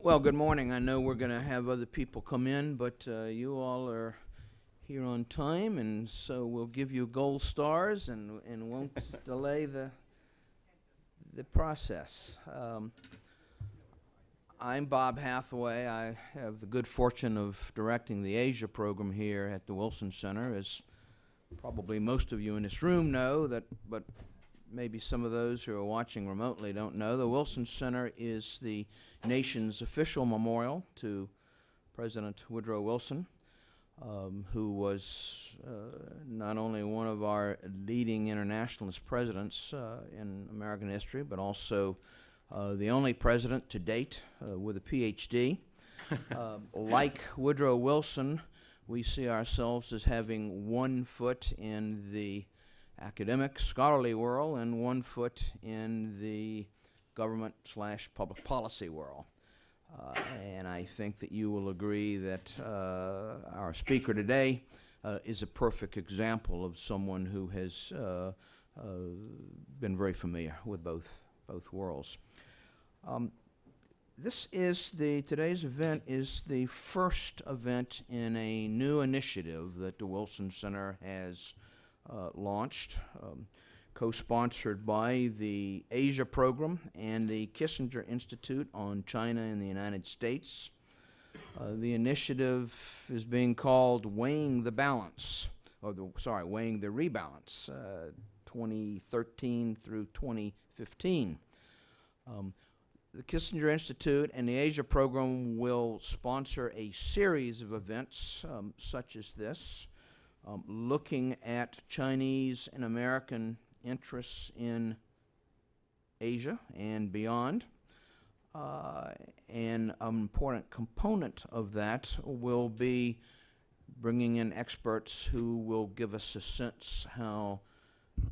Well, good morning. I know we're going to have other people come in, but you all are here on time, and so we'll give you gold stars and won't delay the process. I'm Bob Hathaway. I have the good fortune of directing the Asia program here at the Wilson Center, as probably most of you in this room know, but maybe some of those who are watching remotely don't know. The Wilson Center is the nation's official memorial to President Woodrow Wilson, who was not only one of our leading internationalist presidents in American history, but also the only president to date with a PhD. Like Woodrow Wilson, we see ourselves as having one foot in the academic, scholarly world and one foot in the government/public policy world. And I think that you will agree that our speaker today is a perfect example of someone who has been very familiar with both worlds. Today's event is the first event in a new initiative that the Wilson Center has launched, co-sponsored by the Asia Program and the Kissinger Institute on China and the United States. The initiative is being called Weighing the Balance, Weighing the Rebalance, 2013 through 2015. The Kissinger Institute and the Asia Program will sponsor a series of events such as this, looking at Chinese and American interests in Asia and beyond. And an important component of that will be bringing in experts who will give us a sense how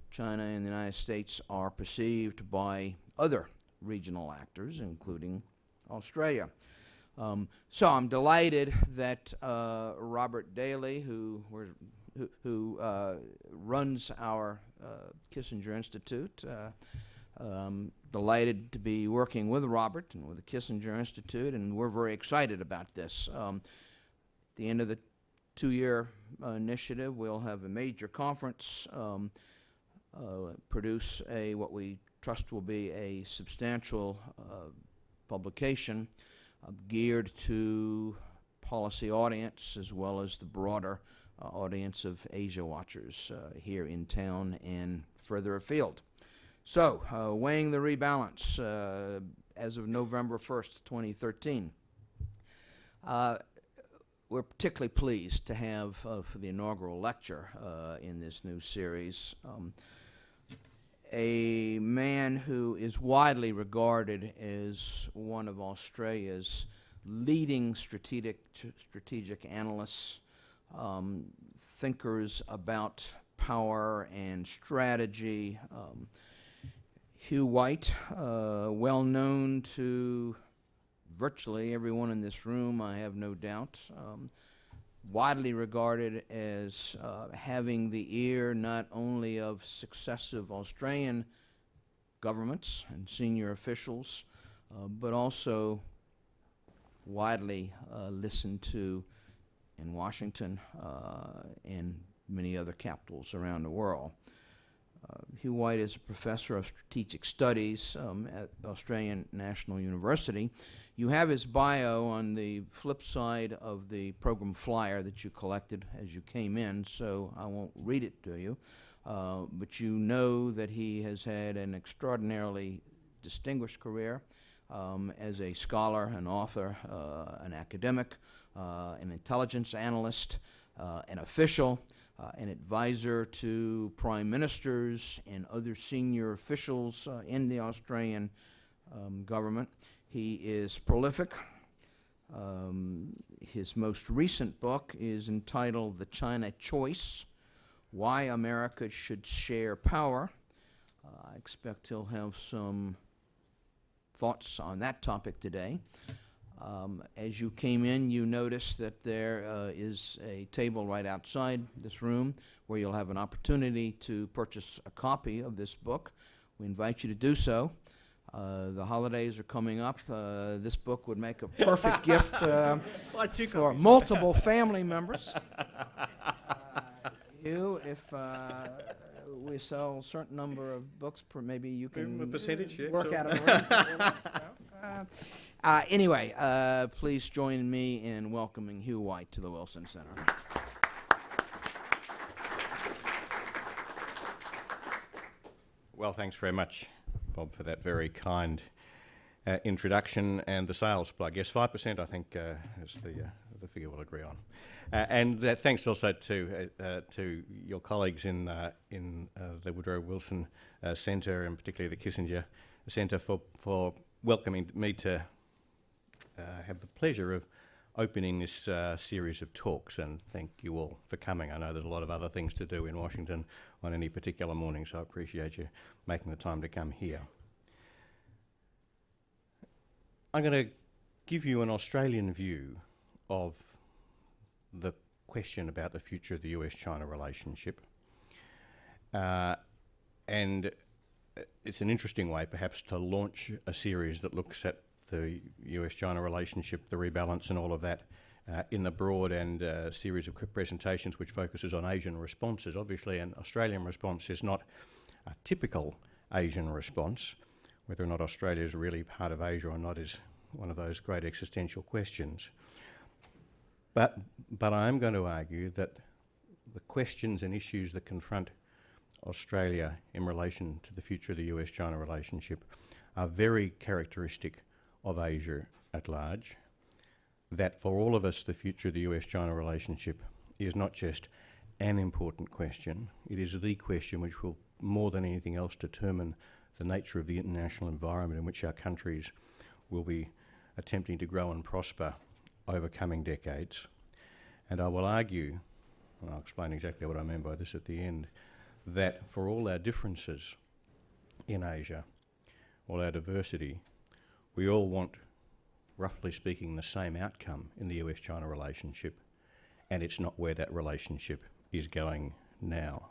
China and the United States are perceived by other regional actors, including Australia. So I'm delighted that Robert Daly, who runs our Kissinger Institute, delighted to be working with Robert and with the Kissinger Institute, and we're very excited about this. At the end of the two-year initiative, we'll have a major conference, produce what we trust will be a substantial publication geared to policy audience as well as the broader audience of Asia watchers here in town and further afield. So, Weighing the Rebalance as of November 1st, 2013. We're particularly pleased to have for the inaugural lecture in this new series a man who is widely regarded as one of Australia's leading strategic analysts, thinkers about power and strategy. Hugh White, well known to virtually everyone in this room, I have no doubt, widely regarded as having the ear not only of successive Australian governments and senior officials, but also widely listened to in Washington and many other capitals around the world. Hugh White is a professor of strategic studies at Australian National University. You have his bio on the flip side of the program flyer that you collected as you came in, so I won't read it to you. But you know that he has had an extraordinarily distinguished career as a scholar, an author, an academic, an intelligence analyst, an official, an advisor to prime ministers and other senior officials in the Australian government. He is prolific. His most recent book is entitled The China Choice: Why America Should Share Power. I expect he'll have some thoughts on that topic today. As you came in, you noticed that there is a table right outside this room where you'll have an opportunity to purchase a copy of this book. We invite you to do so. The holidays are coming up. This book would make a perfect gift for multiple family members. Hugh, if we sell a certain number of books per, maybe you can a percentage, yeah, work sure. out an arrangement with us. Anyway, please join me in welcoming Hugh White to the Wilson Center. Well, thanks very much, Bob, for that very kind introduction and the sales plug. Yes, 5%, I think, is the figure we'll agree on. And thanks also to your colleagues in the Woodrow Wilson Centre, and particularly the Kissinger Centre, for welcoming me to have the pleasure of opening this series of talks, and thank you all for coming. I know there's a lot of other things to do in Washington on any particular morning, so I appreciate you making the time to come here. I'm going to give you an Australian view of the question about the future of the US-China relationship. And it's an interesting way, perhaps, to launch a series that looks at the US-China relationship, the rebalance and all of that, in the broad and series of presentations which focuses on Asian responses. Obviously, an Australian response is not a typical Asian response. Whether or not Australia is really part of Asia or not is one of those great existential questions. But I am going to argue that the questions and issues that confront Australia in relation to the future of the US-China relationship are very characteristic of Asia at large, that for all of us the future of the US-China relationship is not just an important question, it is the question which will, more than anything else, determine the nature of the international environment in which our countries will be attempting to grow and prosper over coming decades. And I will argue, and I'll explain exactly what I mean by this at the end, that for all our differences in Asia, all our diversity, we all want, roughly speaking, the same outcome in the US-China relationship, and it's not where that relationship is going now.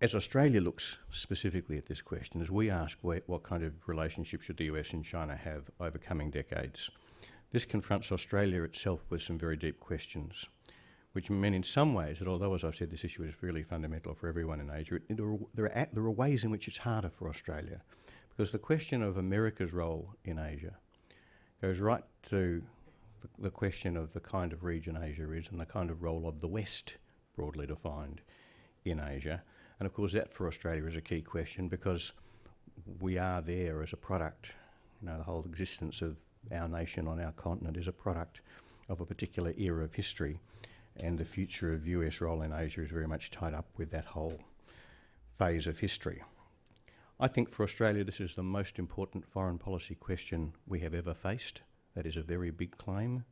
As Australia looks specifically at this question, as we ask what kind of relationship should the US and China have over coming decades, this confronts Australia itself with some very deep questions, which mean in some ways that although, as I've said, this issue is really fundamental for everyone in Asia, there are ways in which it's harder for Australia, because the question of America's role in Asia goes right to the question of the kind of region Asia is and the kind of role of the West, broadly defined, in Asia. And of course that for Australia is a key question, because we are there as a product. You know, the whole existence of our nation on our continent is a product of a particular era of history, and the future of US role in Asia is very much tied up with that whole phase of history. I think for Australia this is the most important foreign policy question we have ever faced. That is a very big claim,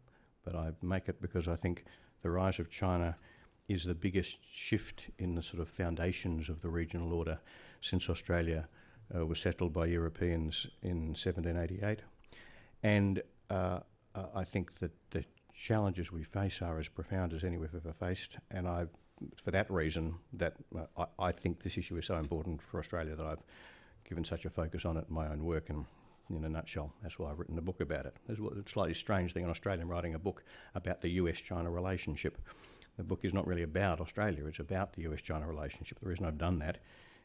but I make it because I think the rise of China is the biggest shift in the sort of foundations of the regional order since Australia was settled by Europeans in 1788. And I think that the challenges we face are as profound as any we've ever faced, and for that reason, that I think this issue is so important for Australia that I've given such a focus on it in my own work, and in a nutshell, that's why I've written a book about it. There's a slightly strange thing, an Australian writing a book about the US-China relationship. The book is not really about Australia, it's about the US-China relationship. The reason I've done that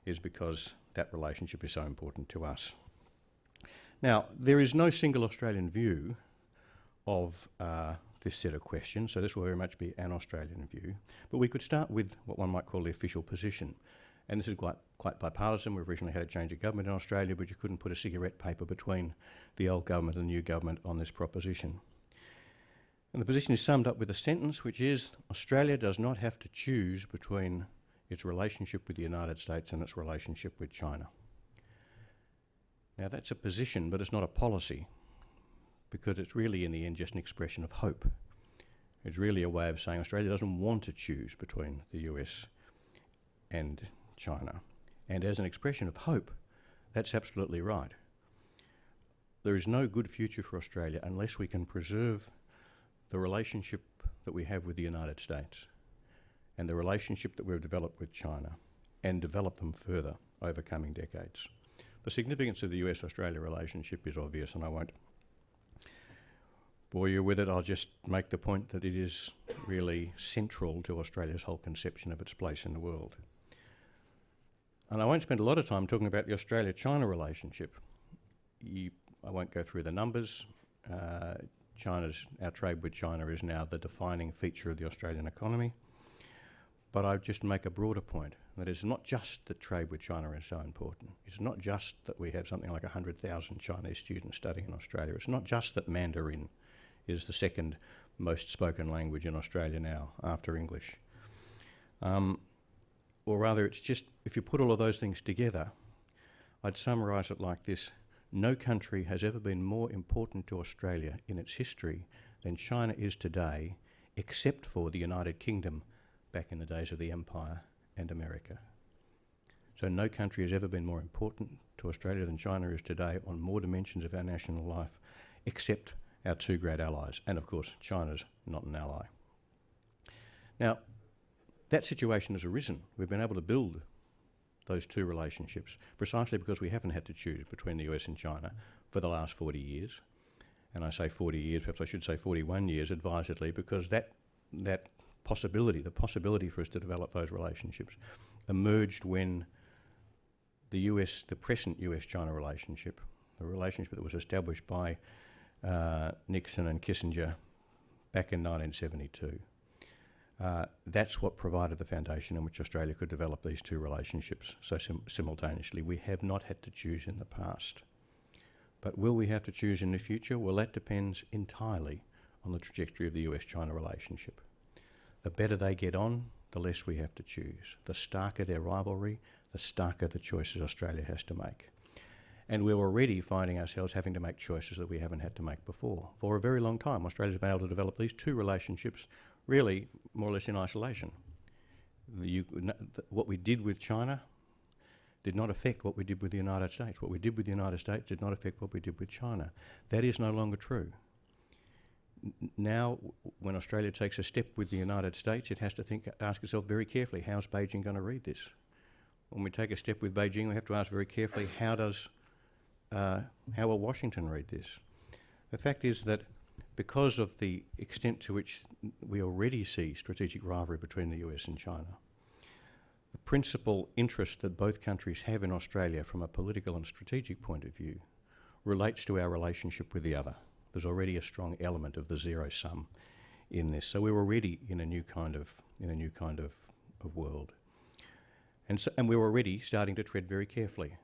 is because that relationship is so important to us. Now, there is no single Australian view of this set of questions, so this will very much be an Australian view. But we could start with what one might call the official position. And this is quite bipartisan. We've recently had a change of government in Australia, but you couldn't put a cigarette paper between the old government and the new government on this proposition. And the position is summed up with a sentence, which is, Australia does not have to choose between its relationship with the United States and its relationship with China. Now that's a position, but it's not a policy, because it's really in the end just an expression of hope. It's really a way of saying Australia doesn't want to choose between the US and China. And as an expression of hope, that's absolutely right. There is no good future for Australia unless we can preserve the relationship that we have with the United States and the relationship that we've developed with China, and develop them further. over coming decades. The significance of the US-Australia relationship is obvious, and I won't bore you with it. I'll just make the point that it is really central to Australia's whole conception of its place in the world. And I won't spend a lot of time talking about the Australia-China relationship. I won't go through the numbers. Our trade with China is now the defining feature of the Australian economy. But I just make a broader point, that it's not just that trade with China is so important. It's not just that we have something like 100,000 Chinese students studying in Australia. It's not just that Mandarin is the second most spoken language in Australia now, after English. Or rather, it's just, if you put all of those things together, I'd summarise it like this. No country has ever been more important to Australia in its history than China is today, except for the United Kingdom back in the days of the Empire and America. So no country has ever been more important to Australia than China is today on more dimensions of our national life, except our two great allies. And of course, China's not an ally. Now, that situation has arisen. We've been able to build those two relationships precisely because we haven't had to choose between the US and China for the last 40 years. And I say 40 years, perhaps I should say 41 years advisedly, because that possibility, the possibility for us to develop those relationships, emerged when the present US-China relationship, the relationship that was established by Nixon and Kissinger back in 1972. That's what provided the foundation in which Australia could develop these two relationships so simultaneously. We have not had to choose in the past. But will we have to choose in the future? Well, that depends entirely on the trajectory of the US-China relationship. The better they get on, the less we have to choose. The starker their rivalry, the starker the choices Australia has to make. And we're already finding ourselves having to make choices that we haven't had to make before. For a very long time, Australia's been able to develop these two relationships really more or less in isolation. What we did with China did not affect what we did with the United States. What we did with the United States did not affect what we did with China. That is no longer true. Now, when Australia takes a step with the United States, it has to ask itself very carefully, how's Beijing going to read this? When we take a step with Beijing, we have to ask very carefully, how will Washington read this? The fact is that because of the extent to which we already see strategic rivalry between the US and China, the principal interest that both countries have in Australia from a political and strategic point of view relates to our relationship with the other. There's already a strong element of the zero sum in this. So we're already in a new kind of world. And we're already starting to tread very carefully.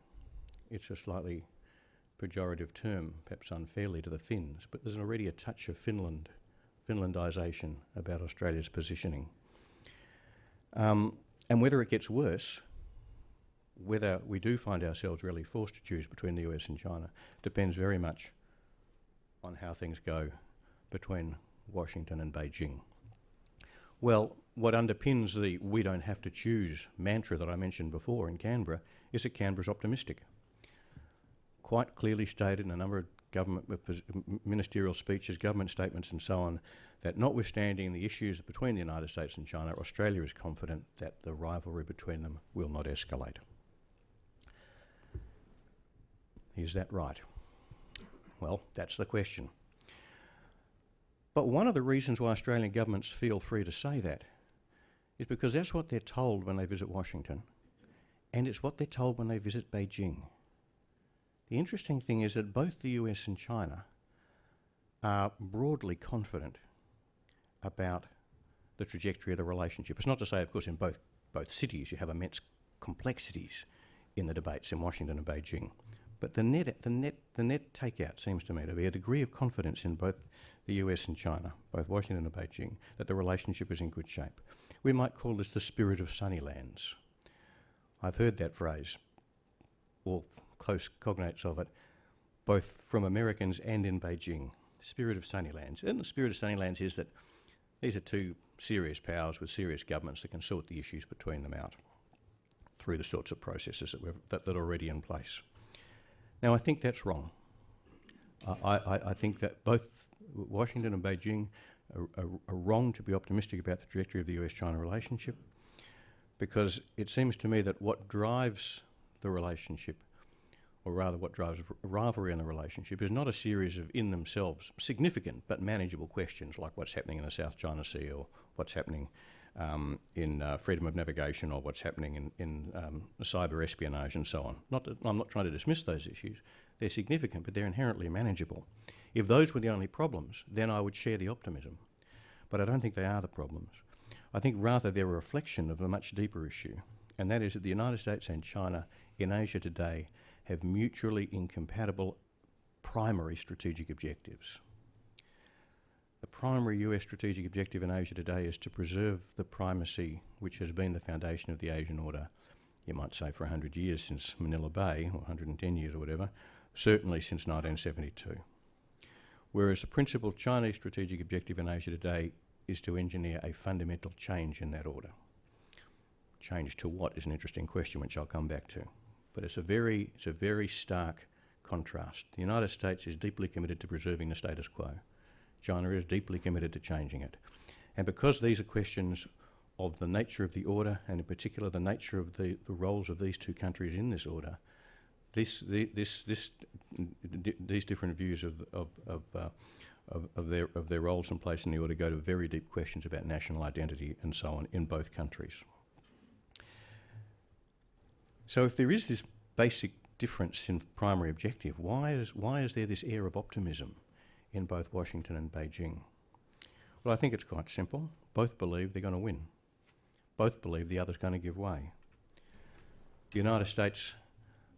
It's a slightly pejorative term, perhaps unfairly to the Finns, but there's already a touch of Finlandisation about Australia's positioning. And whether it gets worse, whether we do find ourselves really forced to choose between the US and China, depends very much on how things go between Washington and Beijing. Well, what underpins the we don't have to choose mantra that I mentioned before in Canberra is that Canberra's optimistic. Quite clearly stated in a number of government ministerial speeches, government statements and so on, that notwithstanding the issues between the United States and China, Australia is confident that the rivalry between them will not escalate. Is that right? Well, that's the question. But one of the reasons why Australian governments feel free to say that is because that's what they're told when they visit Washington, and it's what they're told when they visit Beijing. The interesting thing is that both the US and China are broadly confident about the trajectory of the relationship. It's not to say, of course, in both cities you have immense complexities in the debates in Washington and Beijing. But the net takeout seems to me to be a degree of confidence in both the US and China, both Washington and Beijing, that the relationship is in good shape. We might call this the spirit of sunny lands. I've heard that phrase, or close cognates of it, both from Americans and in Beijing. Spirit of sunny lands. And the spirit of sunny lands is that these are two serious powers with serious governments that can sort the issues between them out through the sorts of processes that are already in place. Now, I think that's wrong. I think that both Washington and Beijing are wrong to be optimistic about the trajectory of the US-China relationship, because it seems to me that what drives the relationship, or rather what drives rivalry in the relationship, is not a series of in themselves significant but manageable questions like what's happening in the South China Sea, or what's happening in freedom of navigation, or what's happening in cyber espionage and so on. I'm not trying to dismiss those issues. They're significant, but they're inherently manageable. If those were the only problems, then I would share the optimism. But I don't think they are the problems. I think rather they're a reflection of a much deeper issue, and that is that the United States and China in Asia today have mutually incompatible primary strategic objectives. The primary US strategic objective in Asia today is to preserve the primacy which has been the foundation of the Asian order, you might say for 100 years since Manila Bay, or 110 years or whatever, certainly since 1972. Whereas the principal Chinese strategic objective in Asia today is to engineer a fundamental change in that order. Change to what is an interesting question, which I'll come back to. But it's a very stark contrast. The United States is deeply committed to preserving the status quo. China is deeply committed to changing it. And because these are questions of the nature of the order, and in particular the nature of the roles of these two countries in this order, these different views of their roles and place in the order go to very deep questions about national identity and so on in both countries. So if there is this basic difference in primary objective, why is there this air of optimism in both Washington and Beijing? Well, I think it's quite simple. Both believe they're going to win. Both believe the other's going to give way. The United States,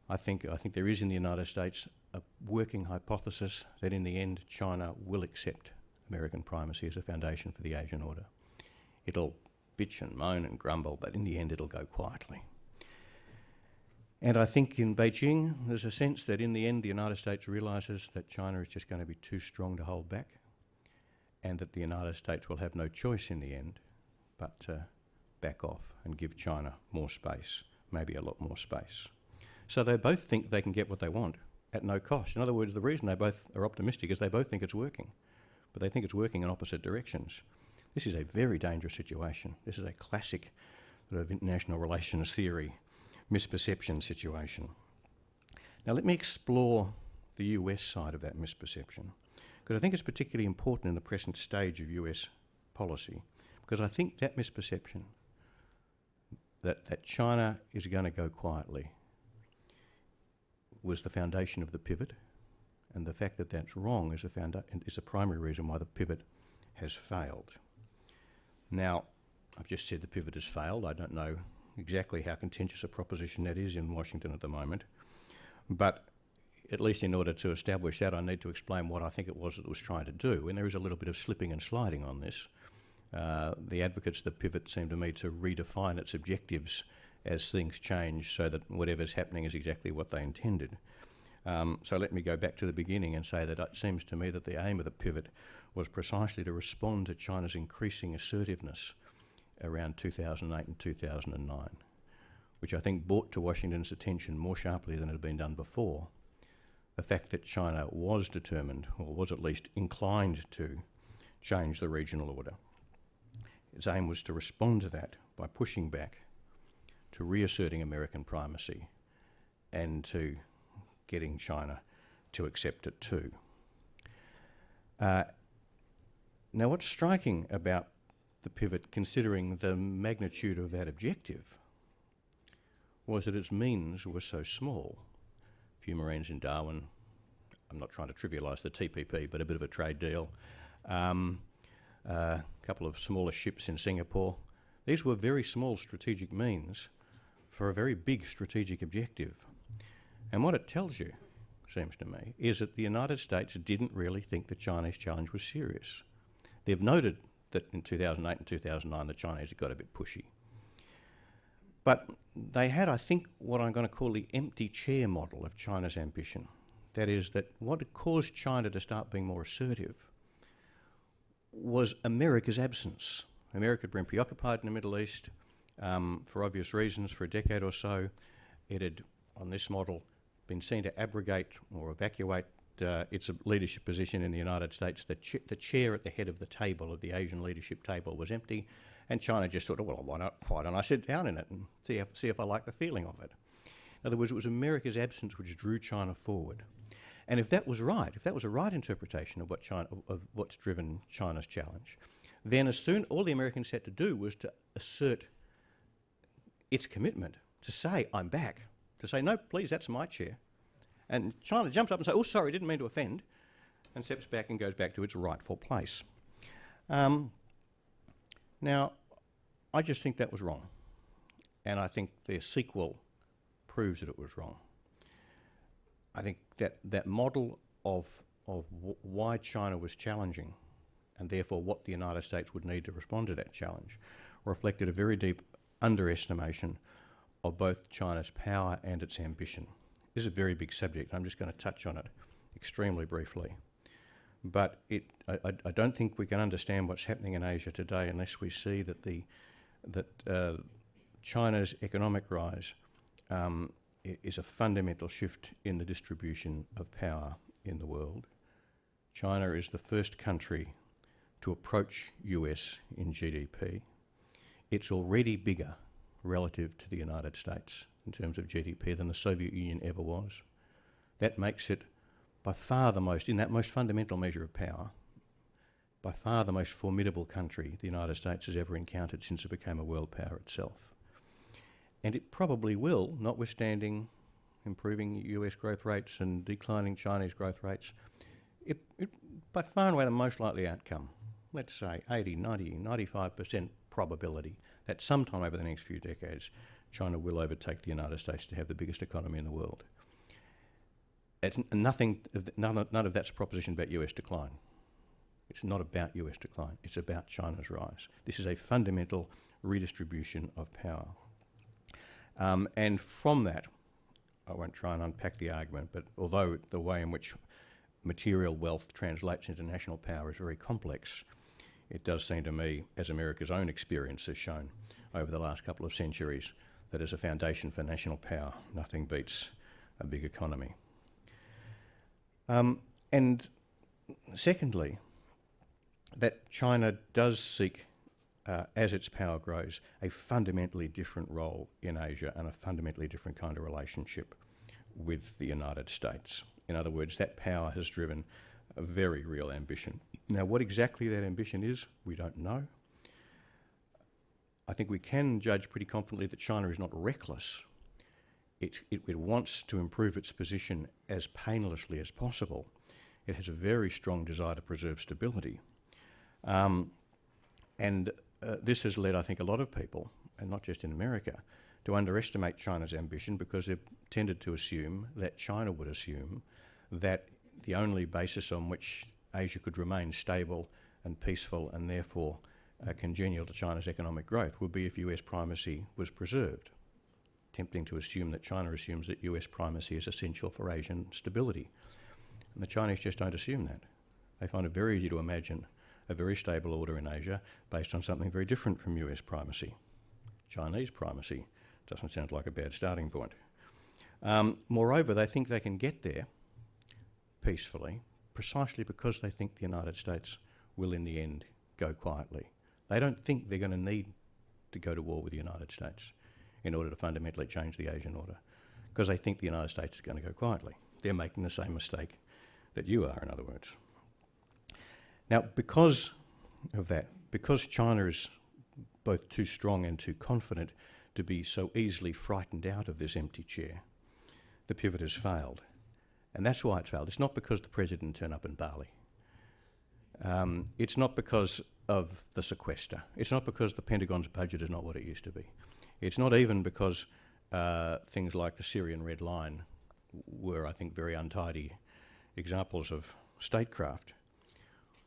I think there is in the United States a working hypothesis that in the end China will accept American primacy as a foundation for the Asian order. It'll bitch and moan and grumble, but in the end it'll go quietly. And I think in Beijing there's a sense that in the end the United States realises that China is just going to be too strong to hold back, and that the United States will have no choice in the end but to back off and give China more space, maybe a lot more space. So they both think they can get what they want at no cost. In other words, the reason they both are optimistic is they both think it's working, but they think it's working in opposite directions. This is a very dangerous situation. This is a classic sort of international relations theory misperception situation. Now let me explore the US side of that misperception, because I think it's particularly important in the present stage of US policy, because I think that misperception that China is going to go quietly was the foundation of the pivot, and the fact that that's wrong is a primary reason why the pivot has failed. Now, I've just said the pivot has failed. I don't know exactly how contentious a proposition that is in Washington at the moment, but at least in order to establish that, I need to explain what I think it was that it was trying to do, and there is a little bit of slipping and sliding on this. The advocates of the pivot seem to me to redefine its objectives as things change so that whatever's happening is exactly what they intended. So let me go back to the beginning and say that it seems to me that the aim of the pivot was precisely to respond to China's increasing assertiveness around 2008 and 2009, which I think brought to Washington's attention more sharply than it had been done before the fact that China was determined, or was at least inclined to, change the regional order. Its aim was to respond to that by pushing back, to reasserting American primacy, and to getting China to accept it too. Now what's striking about the pivot, considering the magnitude of that objective, was that its means were so small. A few Marines in Darwin, I'm not trying to trivialise the TPP, but a bit of a trade deal, a couple of smaller ships in Singapore. These were very small strategic means for a very big strategic objective. And what it tells you, seems to me, is that the United States didn't really think the Chinese challenge was serious. They've noted that in 2008 and 2009 the Chinese got a bit pushy. But they had, I think, what I'm going to call the empty chair model of China's ambition. That is, that what caused China to start being more assertive was America's absence. America had been preoccupied in the Middle East for obvious reasons for a decade or so. It had, on this model, been seen to abrogate or evacuate its leadership position in the United States. The chair at the head of the table, of the Asian leadership table, was empty, and China just thought, well, why don't I sit down in it and see if I like the feeling of it? In other words, it was America's absence which drew China forward. And if that was right, if that was a right interpretation of what's driven China's challenge, then all the Americans had to do was to assert its commitment, to say, I'm back, to say, no, please, that's my chair. And China jumps up and says, oh, sorry, didn't mean to offend, and steps back and goes back to its rightful place. Now, I just think that was wrong. And I think their sequel proves that it was wrong. I think that model of why China was challenging, and therefore what the United States would need to respond to that challenge, reflected a very deep underestimation of both China's power and its ambition. This is a very big subject. I'm just going to touch on it extremely briefly. But I don't think we can understand what's happening in Asia today unless we see that China's economic rise is a fundamental shift in the distribution of power in the world. China is the first country to approach US in GDP. It's already bigger relative to the United States in terms of GDP than the Soviet Union ever was. That makes it by far the most, in that most fundamental measure of power, by far the most formidable country the United States has ever encountered since it became a world power itself. And it probably will, notwithstanding improving US growth rates and declining Chinese growth rates, it by far and away the most likely outcome, let's say 80, 90, 95% probability that sometime over the next few decades, China will overtake the United States to have the biggest economy in the world. It's none of that's a proposition about US decline. It's not about US decline. It's about China's rise. This is a fundamental redistribution of power. And from that, I won't try and unpack the argument, but although the way in which material wealth translates into national power is very complex, it does seem to me, as America's own experience has shown over the last couple of centuries, that as a foundation for national power, nothing beats a big economy. And secondly, that China does seek, as its power grows, a fundamentally different role in Asia and a fundamentally different kind of relationship with the United States. In other words, that power has driven a very real ambition. Now, what exactly that ambition is, we don't know. I think we can judge pretty confidently that China is not reckless. It wants to improve its position as painlessly as possible. It has a very strong desire to preserve stability. This has led, I think, a lot of people, and not just in America, to underestimate China's ambition because they've tended to assume that China would assume that the only basis on which Asia could remain stable and peaceful and therefore congenial to China's economic growth would be if US primacy was preserved. Tempting to assume that China assumes that US primacy is essential for Asian stability. And the Chinese just don't assume that. They find it very easy to imagine a very stable order in Asia based on something very different from US primacy. Chinese primacy doesn't sound like a bad starting point. Moreover, they think they can get there peacefully precisely because they think the United States will in the end go quietly. They don't think they're going to need to go to war with the United States in order to fundamentally change the Asian order, because they think the United States is going to go quietly. They're making the same mistake that you are, in other words. Now, because of that, because China is both too strong and too confident to be so easily frightened out of this empty chair, the pivot has failed. And that's why it's failed. It's not because the president turned up in Bali. It's not because of the sequester. It's not because the Pentagon's budget is not what it used to be. It's not even because things like the Syrian Red Line were, I think, very untidy examples of statecraft.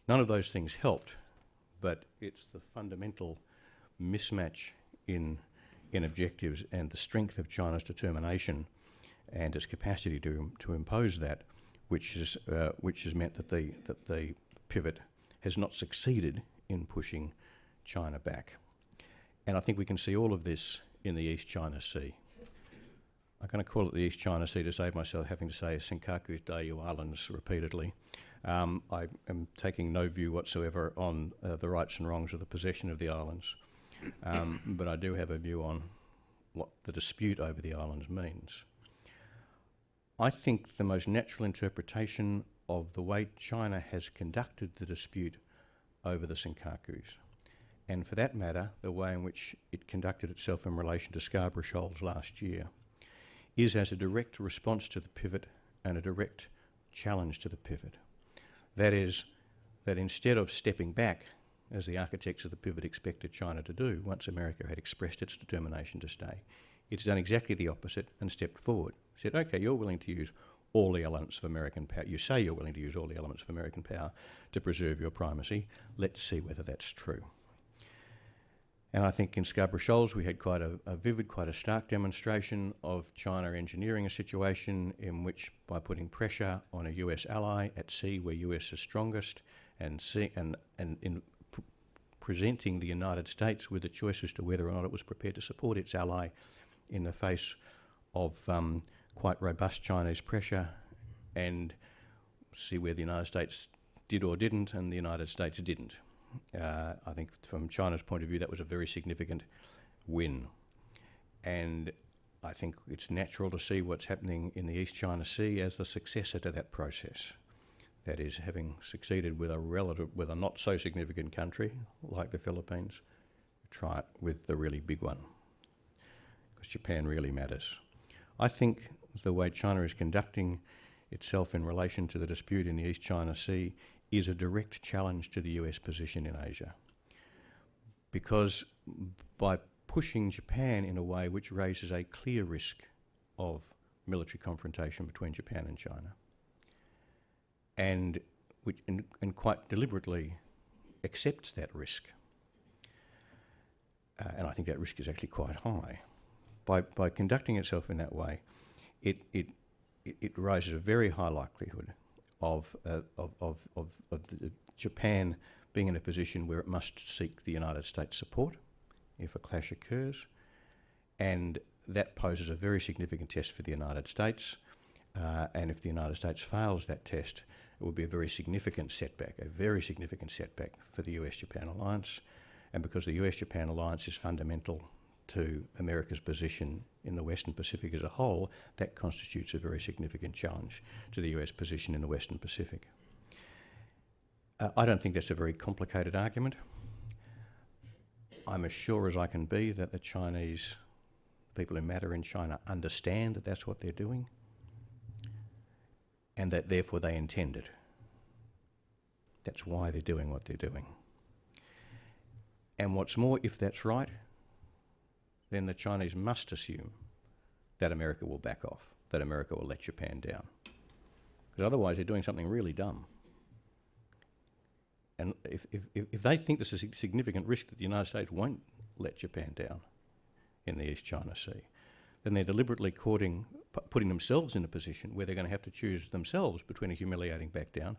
None of those things helped, but it's the fundamental mismatch in objectives and the strength of China's determination and its capacity to impose that, which has meant that the pivot has not succeeded in pushing China back. And I think we can see all of this in the East China Sea. I'm going to call it the East China Sea to save myself having to say Senkaku Dayu Islands repeatedly. I am taking no view whatsoever on the rights and wrongs of the possession of the islands, but I do have a view on what the dispute over the islands means. I think the most natural interpretation of the way China has conducted the dispute over the Senkakus, and for that matter, the way in which it conducted itself in relation to Scarborough Shoals last year, is as a direct response to the pivot and a direct challenge to the pivot. That is, that instead of stepping back, as the architects of the pivot expected China to do once America had expressed its determination to stay, it's done exactly the opposite and stepped forward. Said, okay, you're willing to use all the elements of American power. You say you're willing to use all the elements of American power to preserve your primacy. Let's see whether that's true. And I think in Scarborough Shoals we had quite a vivid, quite a stark demonstration of China engineering a situation in which, by putting pressure on a US ally at sea where US is strongest, and in presenting the United States with the choice as to whether or not it was prepared to support its ally in the face of quite robust Chinese pressure, and see where the United States did or didn't, and the United States didn't. I think from China's point of view that was a very significant win. And I think it's natural to see what's happening in the East China Sea as the successor to that process. That is, having succeeded with a not so significant country like the Philippines, try it with the really big one, because Japan really matters. I think the way China is conducting itself in relation to the dispute in the East China Sea is a direct challenge to the US position in Asia. Because by pushing Japan in a way which raises a clear risk of military confrontation between Japan and China, and quite deliberately accepts that risk, and I think that risk is actually quite high. By conducting itself in that way, it raises a very high likelihood of Japan being in a position where it must seek the United States support if a clash occurs, and that poses a very significant test for the United States. And if the United States fails that test, it will be a very significant setback for the US-Japan alliance. And because the US-Japan alliance is fundamental to America's position in the Western Pacific as a whole, that constitutes a very significant challenge to the US position in the Western Pacific. I don't think that's a very complicated argument. I'm as sure as I can be that the Chinese people who matter in China understand that that's what they're doing, and that therefore they intend it. That's why they're doing what they're doing. And what's more, if that's right, then the Chinese must assume that America will back off, that America will let Japan down. Because otherwise they're doing something really dumb. And if they think there's a significant risk that the United States won't let Japan down in the East China Sea, then they're deliberately putting themselves in a position where they're going to have to choose themselves between a humiliating back down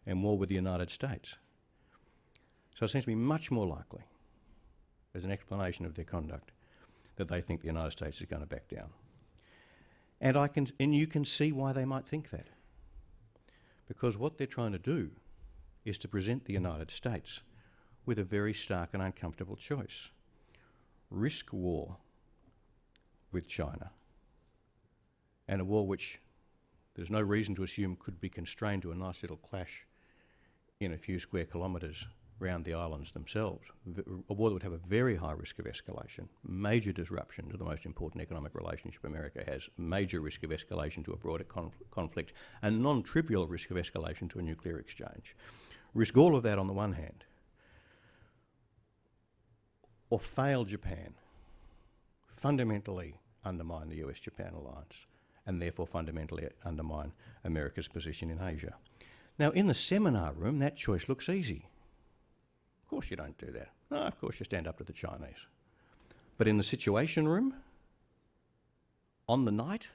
and war with the United States. So it seems to me much more likely, as an explanation of their conduct, that they think the United States is going to back down. And you can see why they might think that. Because what they're trying to do is to present the United States with a very stark and uncomfortable choice. Risk war with China, and a war which there's no reason to assume could be constrained to a nice little clash in a few square kilometres around the islands themselves. A war that would have a very high risk of escalation, major disruption to the most important economic relationship America has, major risk of escalation to a broader conflict, and non-trivial risk of escalation to a nuclear exchange. Risk all of that on the one hand, or fail Japan, fundamentally undermine the US-Japan alliance, and therefore fundamentally undermine America's position in Asia. Now, in the seminar room, that choice looks easy. Of course you don't do that. No, of course you stand up to the Chinese. But in the situation room, on the night,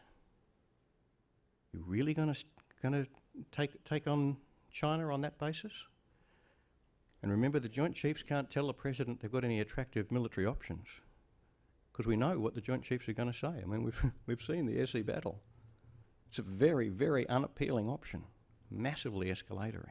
you're really going to take on China on that basis? And remember, the Joint Chiefs can't tell the President they've got any attractive military options, because we know what the Joint Chiefs are going to say. I mean, we've seen the SE battle. It's a very, very unappealing option, massively escalatory.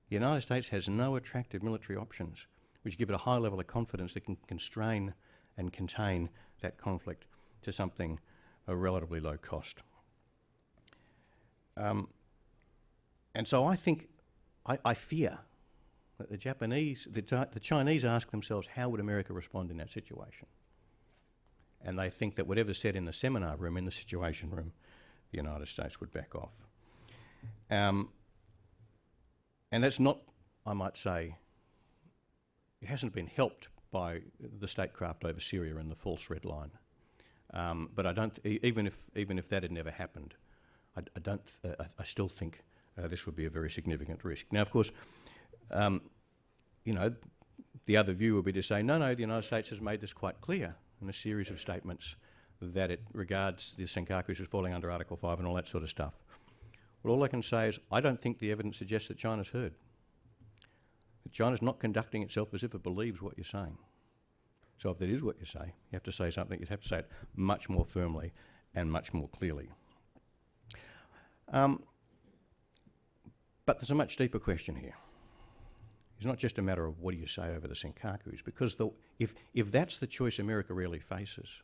The United States has no attractive military options which give it a high level of confidence that can constrain and contain that conflict to something of relatively low cost. And so I think, I fear that the Chinese ask themselves, how would America respond in that situation? And they think that whatever's said in the seminar room, in the Situation Room, the United States would back off. And that's not, I might say, it hasn't been helped by the statecraft over Syria and the false red line. But I don't, even if that had never happened, I still think this would be a very significant risk. Now, of course, the other view would be to say, no, the United States has made this quite clear in a series of statements that it regards the Senkakus as falling under Article 5 and all that sort of stuff. Well, all I can say is I don't think the evidence suggests that China's heard. That China's not conducting itself as if it believes what you're saying. So if that is what you say, you have to say something, you have to say it much more firmly and much more clearly. But there's a much deeper question here. It's not just a matter of what do you say over the Senkakus, because if that's the choice America really faces,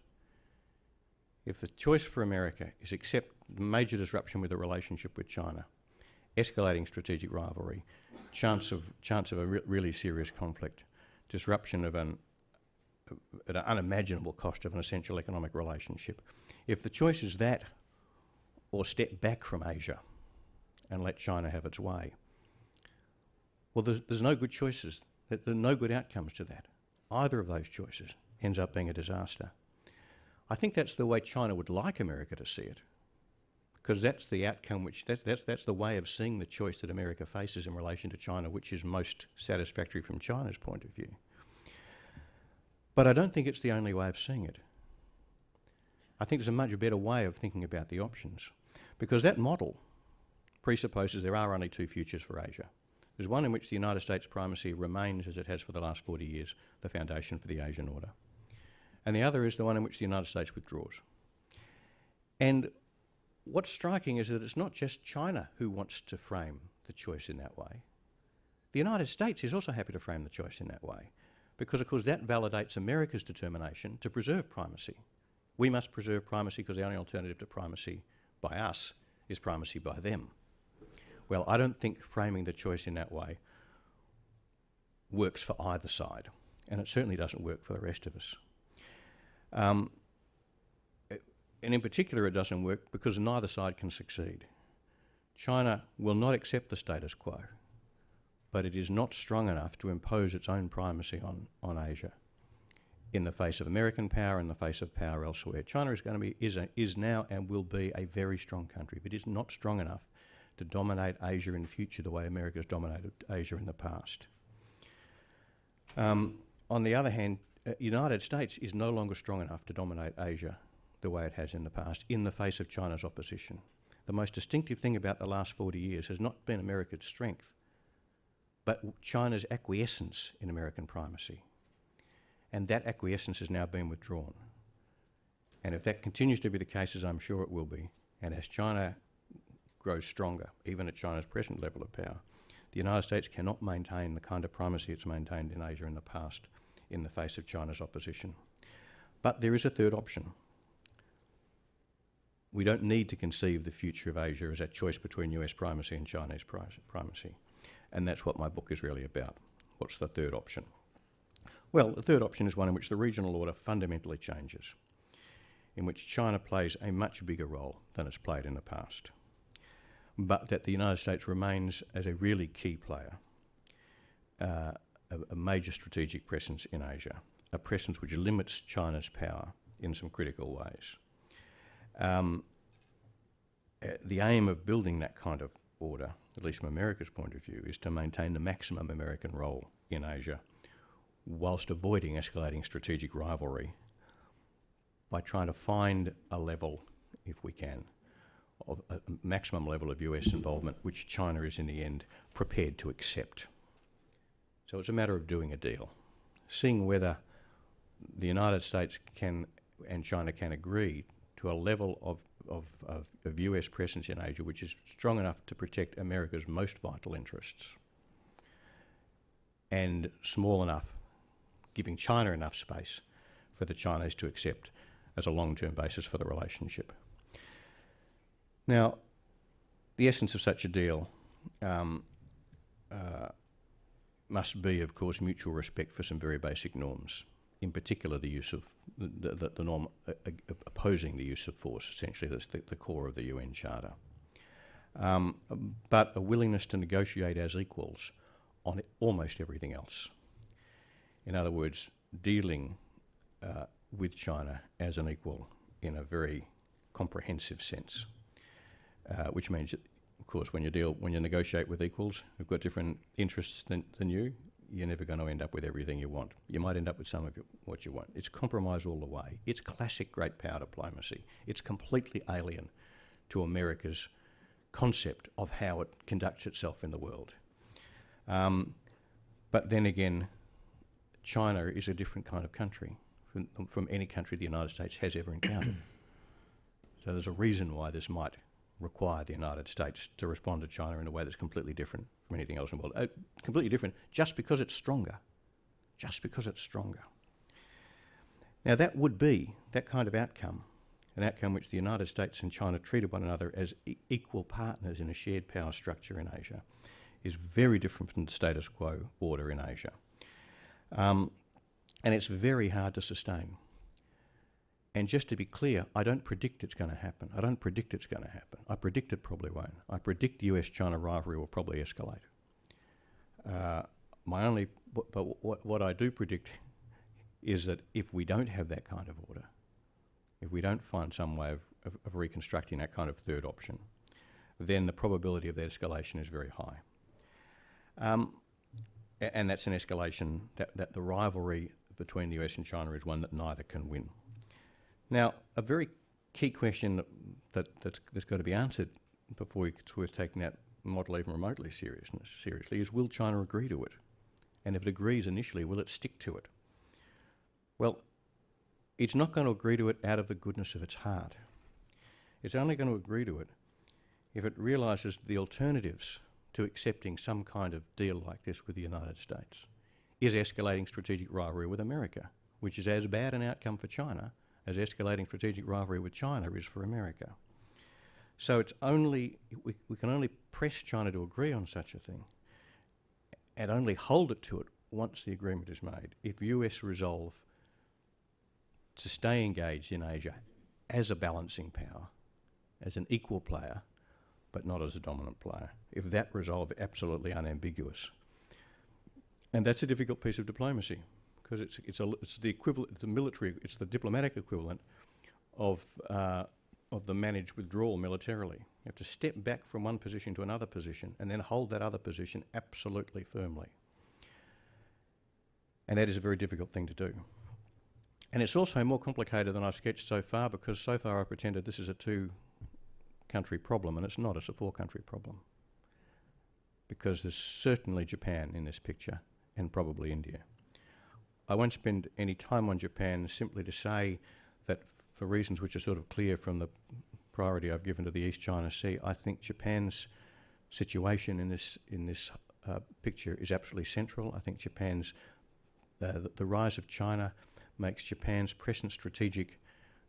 if the choice for America is accept major disruption with the relationship with China, escalating strategic rivalry, chance of a really serious conflict, disruption of at an unimaginable cost of an essential economic relationship, if the choice is that or step back from Asia and let China have its way, well, there's no good choices. There are no good outcomes to that. Either of those choices ends up being a disaster. I think that's the way China would like America to see it, because that's the outcome that's the way of seeing the choice that America faces in relation to China, which is most satisfactory from China's point of view. But I don't think it's the only way of seeing it. I think there's a much better way of thinking about the options, because that model presupposes there are only two futures for Asia. There's one in which the United States primacy remains, as it has for the last 40 years, the foundation for the Asian order. And the other is the one in which the United States withdraws. And what's striking is that it's not just China who wants to frame the choice in that way. The United States is also happy to frame the choice in that way, because, of course, that validates America's determination to preserve primacy. We must preserve primacy because the only alternative to primacy by us is primacy by them. Well, I don't think framing the choice in that way works for either side, and it certainly doesn't work for the rest of us. And in particular, it doesn't work because neither side can succeed. China will not accept the status quo, but it is not strong enough to impose its own primacy on Asia in the face of American power, in the face of power elsewhere. China is now and will be a very strong country, but is not strong enough to dominate Asia in the future the way America has dominated Asia in the past. On the other hand, the United States is no longer strong enough to dominate Asia the way it has in the past in the face of China's opposition. The most distinctive thing about the last 40 years has not been America's strength, but China's acquiescence in American primacy. And that acquiescence has now been withdrawn. And if that continues to be the case, as I'm sure it will be, and as China grows stronger, even at China's present level of power, the United States cannot maintain the kind of primacy it's maintained in Asia in the past in the face of China's opposition. But there is a third option. We don't need to conceive the future of Asia as a choice between US primacy and Chinese primacy. And that's what my book is really about. What's the third option? Well, the third option is one in which the regional order fundamentally changes, in which China plays a much bigger role than it's played in the past, but that the United States remains as a really key player, a major strategic presence in Asia, a presence which limits China's power in some critical ways. The aim of building that kind of order, at least from America's point of view, is to maintain the maximum American role in Asia whilst avoiding escalating strategic rivalry by trying to find a level, if we can, of a maximum level of US involvement which China is in the end prepared to accept. So it's a matter of doing a deal, seeing whether the United States can and China can agree to a level of US presence in Asia which is strong enough to protect America's most vital interests and small enough, giving China enough space for the Chinese to accept as a long-term basis for the relationship. Now, the essence of such a deal must be, of course, mutual respect for some very basic norms. In particular, the use of the norm opposing the use of force. Essentially, that's the core of the UN Charter. But a willingness to negotiate as equals on almost everything else. In other words, dealing with China as an equal in a very comprehensive sense, which means that, of course, when you negotiate with equals who've got different interests than you, you're never going to end up with everything you want. You might end up with some of what you want. It's compromise all the way. It's classic great power diplomacy. It's completely alien to America's concept of how it conducts itself in the world. But then again, China is a different kind of country from any country the United States has ever encountered. So there's a reason why this might require the United States to respond to China in a way that's completely different from anything else in the world. Completely different just because it's stronger. Just because it's stronger. Now that would be, that kind of outcome, an outcome which the United States and China treated one another as equal partners in a shared power structure in Asia, is very different from the status quo order in Asia. And it's very hard to sustain. And just to be clear, I don't predict it's going to happen. I don't predict it's going to happen. I predict it probably won't. I predict the U.S. China rivalry will probably escalate. What I do predict is that if we don't have that kind of order, if we don't find some way of reconstructing that kind of third option, then the probability of that escalation is very high. And that's an escalation, that the rivalry between the US and China is one that neither can win. Now, a very key question that's got to be answered before it's worth taking that model even remotely seriously is, will China agree to it? And if it agrees initially, will it stick to it? Well, it's not going to agree to it out of the goodness of its heart. It's only going to agree to it if it realises the alternatives to accepting some kind of deal like this with the United States is escalating strategic rivalry with America, which is as bad an outcome for China as escalating strategic rivalry with China is for America. So it's only, we can only press China to agree on such a thing and only hold it to it once the agreement is made, if US resolve to stay engaged in Asia as a balancing power, as an equal player, but not as a dominant player. If that resolve absolutely unambiguous. And that's a difficult piece of diplomacy, because it's the equivalent, the military, it's the diplomatic equivalent of the managed withdrawal militarily. You have to step back from one position to another position and then hold that other position absolutely firmly. And that is a very difficult thing to do. And it's also more complicated than I've sketched so far, because so far I've pretended this is a two-country problem, and it's not, it's a four-country problem. Because there's certainly Japan in this picture, and probably India. I won't spend any time on Japan, simply to say that for reasons which are sort of clear from the priority I've given to the East China Sea, I think Japan's situation in this picture is absolutely central. I think Japan's the rise of China makes Japan's present strategic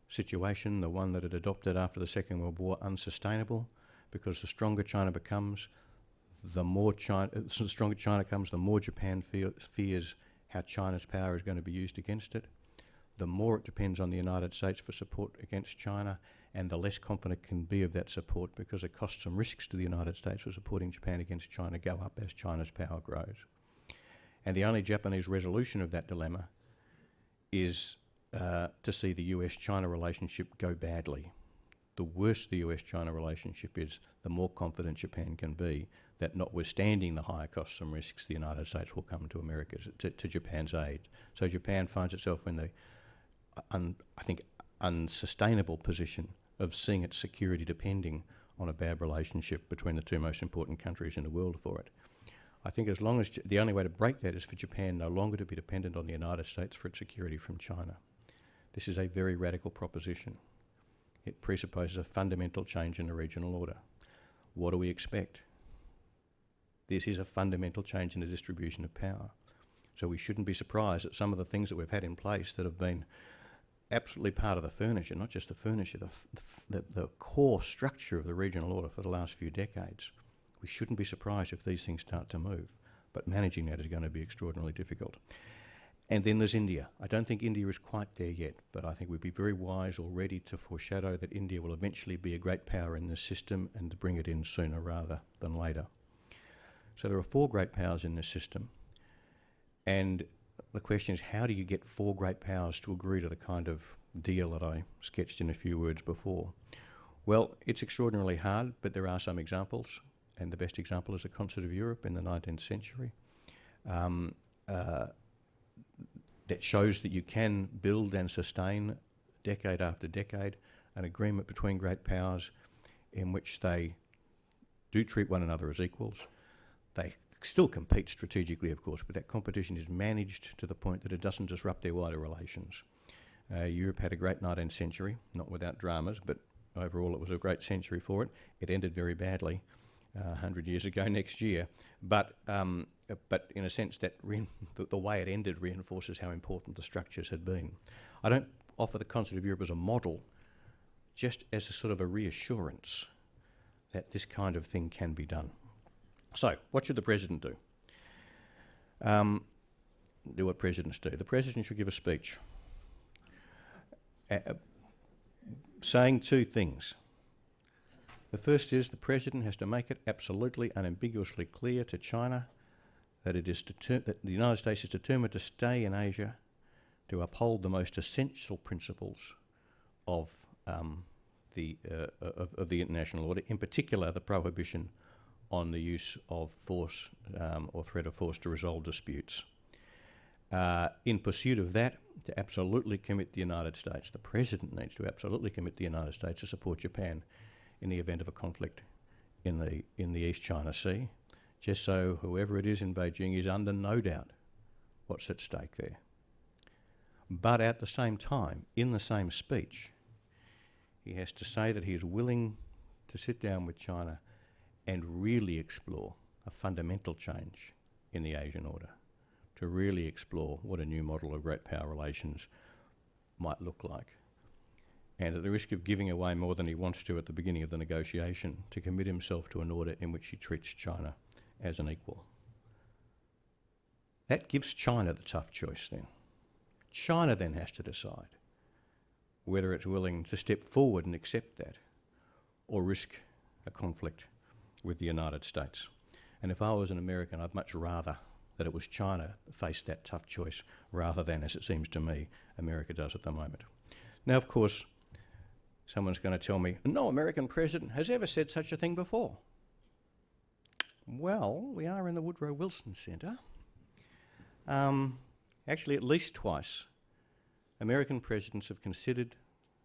situation, the one that it adopted after the Second World War, unsustainable, because the stronger China becomes, the stronger China becomes, the more Japan fears how China's power is going to be used against it. The more it depends on the United States for support against China, and the less confident it can be of that support, because the costs and risks to the United States for supporting Japan against China go up as China's power grows. And the only Japanese resolution of that dilemma is to see the US-China relationship go badly. The worse the US-China relationship is, the more confident Japan can be that, notwithstanding the higher costs and risks, the United States will come to Japan's aid. So Japan finds itself in the, I think, unsustainable position of seeing its security depending on a bad relationship between the two most important countries in the world for it. I think as long as the only way to break that is for Japan no longer to be dependent on the United States for its security from China. This is a very radical proposition. It presupposes a fundamental change in the regional order. What do we expect? This is a fundamental change in the distribution of power. So we shouldn't be surprised at some of the things that we've had in place that have been absolutely part of the furniture, not just the furniture, the core structure of the regional order for the last few decades. We shouldn't be surprised if these things start to move, but managing that is going to be extraordinarily difficult. And then there's India. I don't think India is quite there yet, but I think we'd be very wise already to foreshadow that India will eventually be a great power in this system and to bring it in sooner rather than later. So there are 4 great powers in this system, and the question is, how do you get 4 great powers to agree to the kind of deal that I sketched in a few words before? Well, it's extraordinarily hard, but there are some examples, and the best example is the Concert of Europe in the 19th century. That shows that you can build and sustain, decade after decade, an agreement between great powers in which they do treat one another as equals. They still compete strategically, of course, but that competition is managed to the point that it doesn't disrupt their wider relations. Europe had a great 19th century, not without dramas, but overall it was a great century for it. It ended very badly 100 years ago next year, but in a sense that the way it ended reinforces how important the structures had been. I don't offer the Concert of Europe as a model, just as a sort of a reassurance that this kind of thing can be done. So, what should the President do? Do what presidents do. The President should give a speech saying 2 things. The first is the President has to make it absolutely unambiguously clear to China that that the United States is determined to stay in Asia, to uphold the most essential principles of the international order, in particular the prohibition on the use of force or threat of force to resolve disputes. In pursuit of that, to absolutely commit the United States, the President needs to absolutely commit the United States to support Japan in the event of a conflict in the East China Sea, just so whoever it is in Beijing is under no doubt what's at stake there. But at the same time, in the same speech, he has to say that he is willing to sit down with China and really explore a fundamental change in the Asian order, to really explore what a new model of great power relations might look like. And at the risk of giving away more than he wants to at the beginning of the negotiation, to commit himself to an order in which he treats China as an equal. That gives China the tough choice then. China then has to decide whether it's willing to step forward and accept that or risk a conflict with the United States. And if I was an American, I'd much rather that it was China that faced that tough choice rather than, as it seems to me, America does at the moment. Now, of course, someone's going to tell me, no American president has ever said such a thing before. Well, we are in the Woodrow Wilson Centre. Actually, at least twice, American presidents have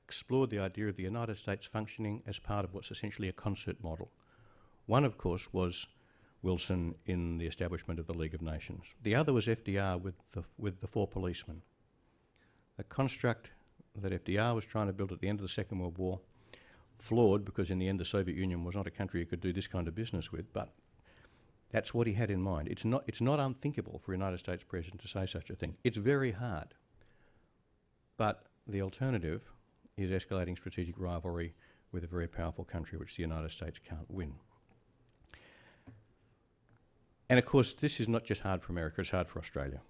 explored the idea of the United States functioning as part of what's essentially a concert model. One, of course, was Wilson in the establishment of the League of Nations. The other was FDR with the 4 policemen. A construct that FDR was trying to build at the end of the Second World War, flawed because in the end the Soviet Union was not a country you could do this kind of business with, but that's what he had in mind. It's not unthinkable for a United States president to say such a thing. It's very hard. But the alternative is escalating strategic rivalry with a very powerful country which the United States can't win. And of course, this is not just hard for America, it's hard for Australia.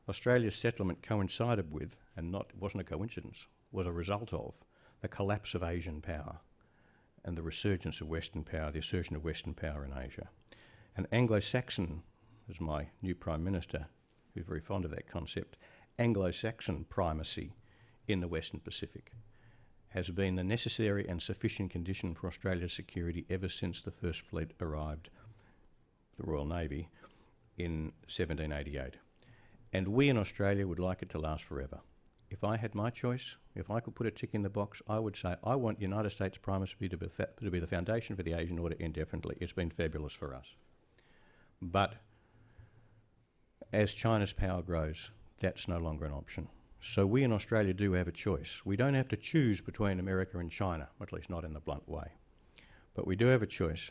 Australia's settlement coincided with, and it wasn't a coincidence, was a result of the collapse of Asian power and the resurgence of Western power, the assertion of Western power in Asia. And Anglo-Saxon, as my new Prime Minister, who's very fond of that concept, Anglo-Saxon primacy in the Western Pacific has been the necessary and sufficient condition for Australia's security ever since the First Fleet arrived, the Royal Navy, in 1788. And we in Australia would like it to last forever. If I had my choice, if I could put a tick in the box, I would say I want United States primacy to be the foundation for the Asian order indefinitely. It's been fabulous for us. But as China's power grows, that's no longer an option. So we in Australia do have a choice. We don't have to choose between America and China, at least not in the blunt way. But we do have a choice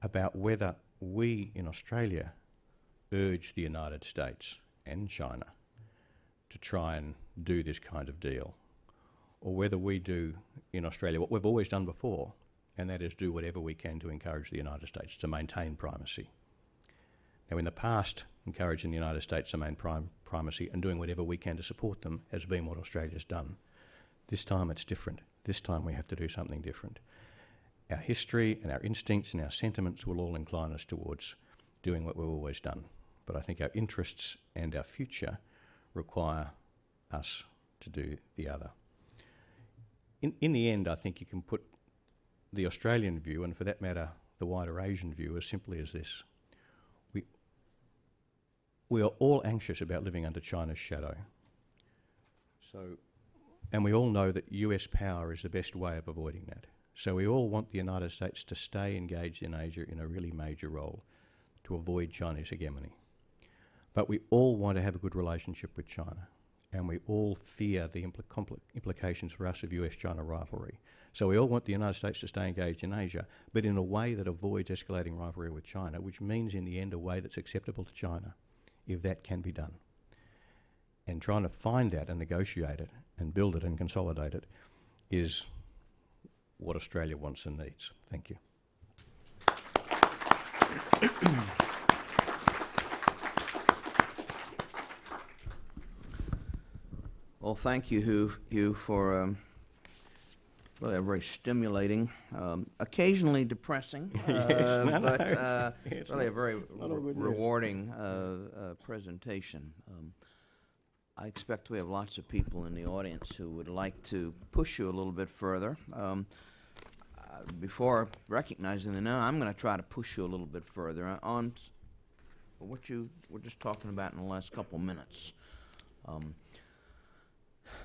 about whether we in Australia urge the United States and China to try and do this kind of deal, or whether we do in Australia what we've always done before, and that is do whatever we can to encourage the United States to maintain primacy. Now, in the past, encouraging the United States to maintain primacy and doing whatever we can to support them has been what Australia's done. This time it's different. This time we have to do something different. Our history and our instincts and our sentiments will all incline us towards doing what we've always done. But I think our interests and our future require us to do the other. In the end, I think you can put the Australian view, and for that matter, the wider Asian view, as simply as this. We are all anxious about living under China's shadow. And we all know that US power is the best way of avoiding that. So we all want the United States to stay engaged in Asia in a really major role to avoid Chinese hegemony. But we all want to have a good relationship with China, and we all fear the implications for us of US China rivalry. So we all want the United States to stay engaged in Asia, but in a way that avoids escalating rivalry with China, which means in the end a way that's acceptable to China, if that can be done. And trying to find that and negotiate it and build it and consolidate it is what Australia wants and needs. Thank you. Well, thank you, Hugh, for really a very stimulating, occasionally depressing, but really a very rewarding presentation. I expect we have lots of people in the audience who would like to push you a little bit further. Before recognizing the now, I'm going to try to push you a little bit further on what you were just talking about in the last couple minutes.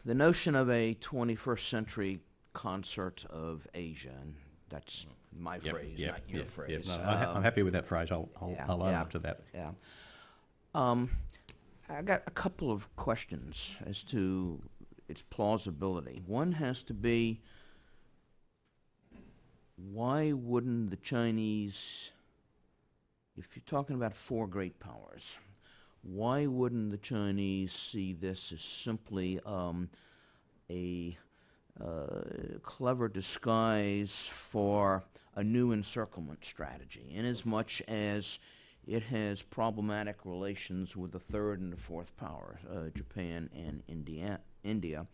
The notion of a 21st century concert of Asia, and that's my phrase, not your phrase. No, I'm happy with that phrase. I'll own up to that. Yeah. I got a couple of questions as to its plausibility. One has to be, why wouldn't the Chinese, if you're talking about four great powers, why wouldn't the Chinese see this as simply a clever disguise for a new encirclement strategy, inasmuch as it has problematic relations with the third and the fourth power, Japan and India.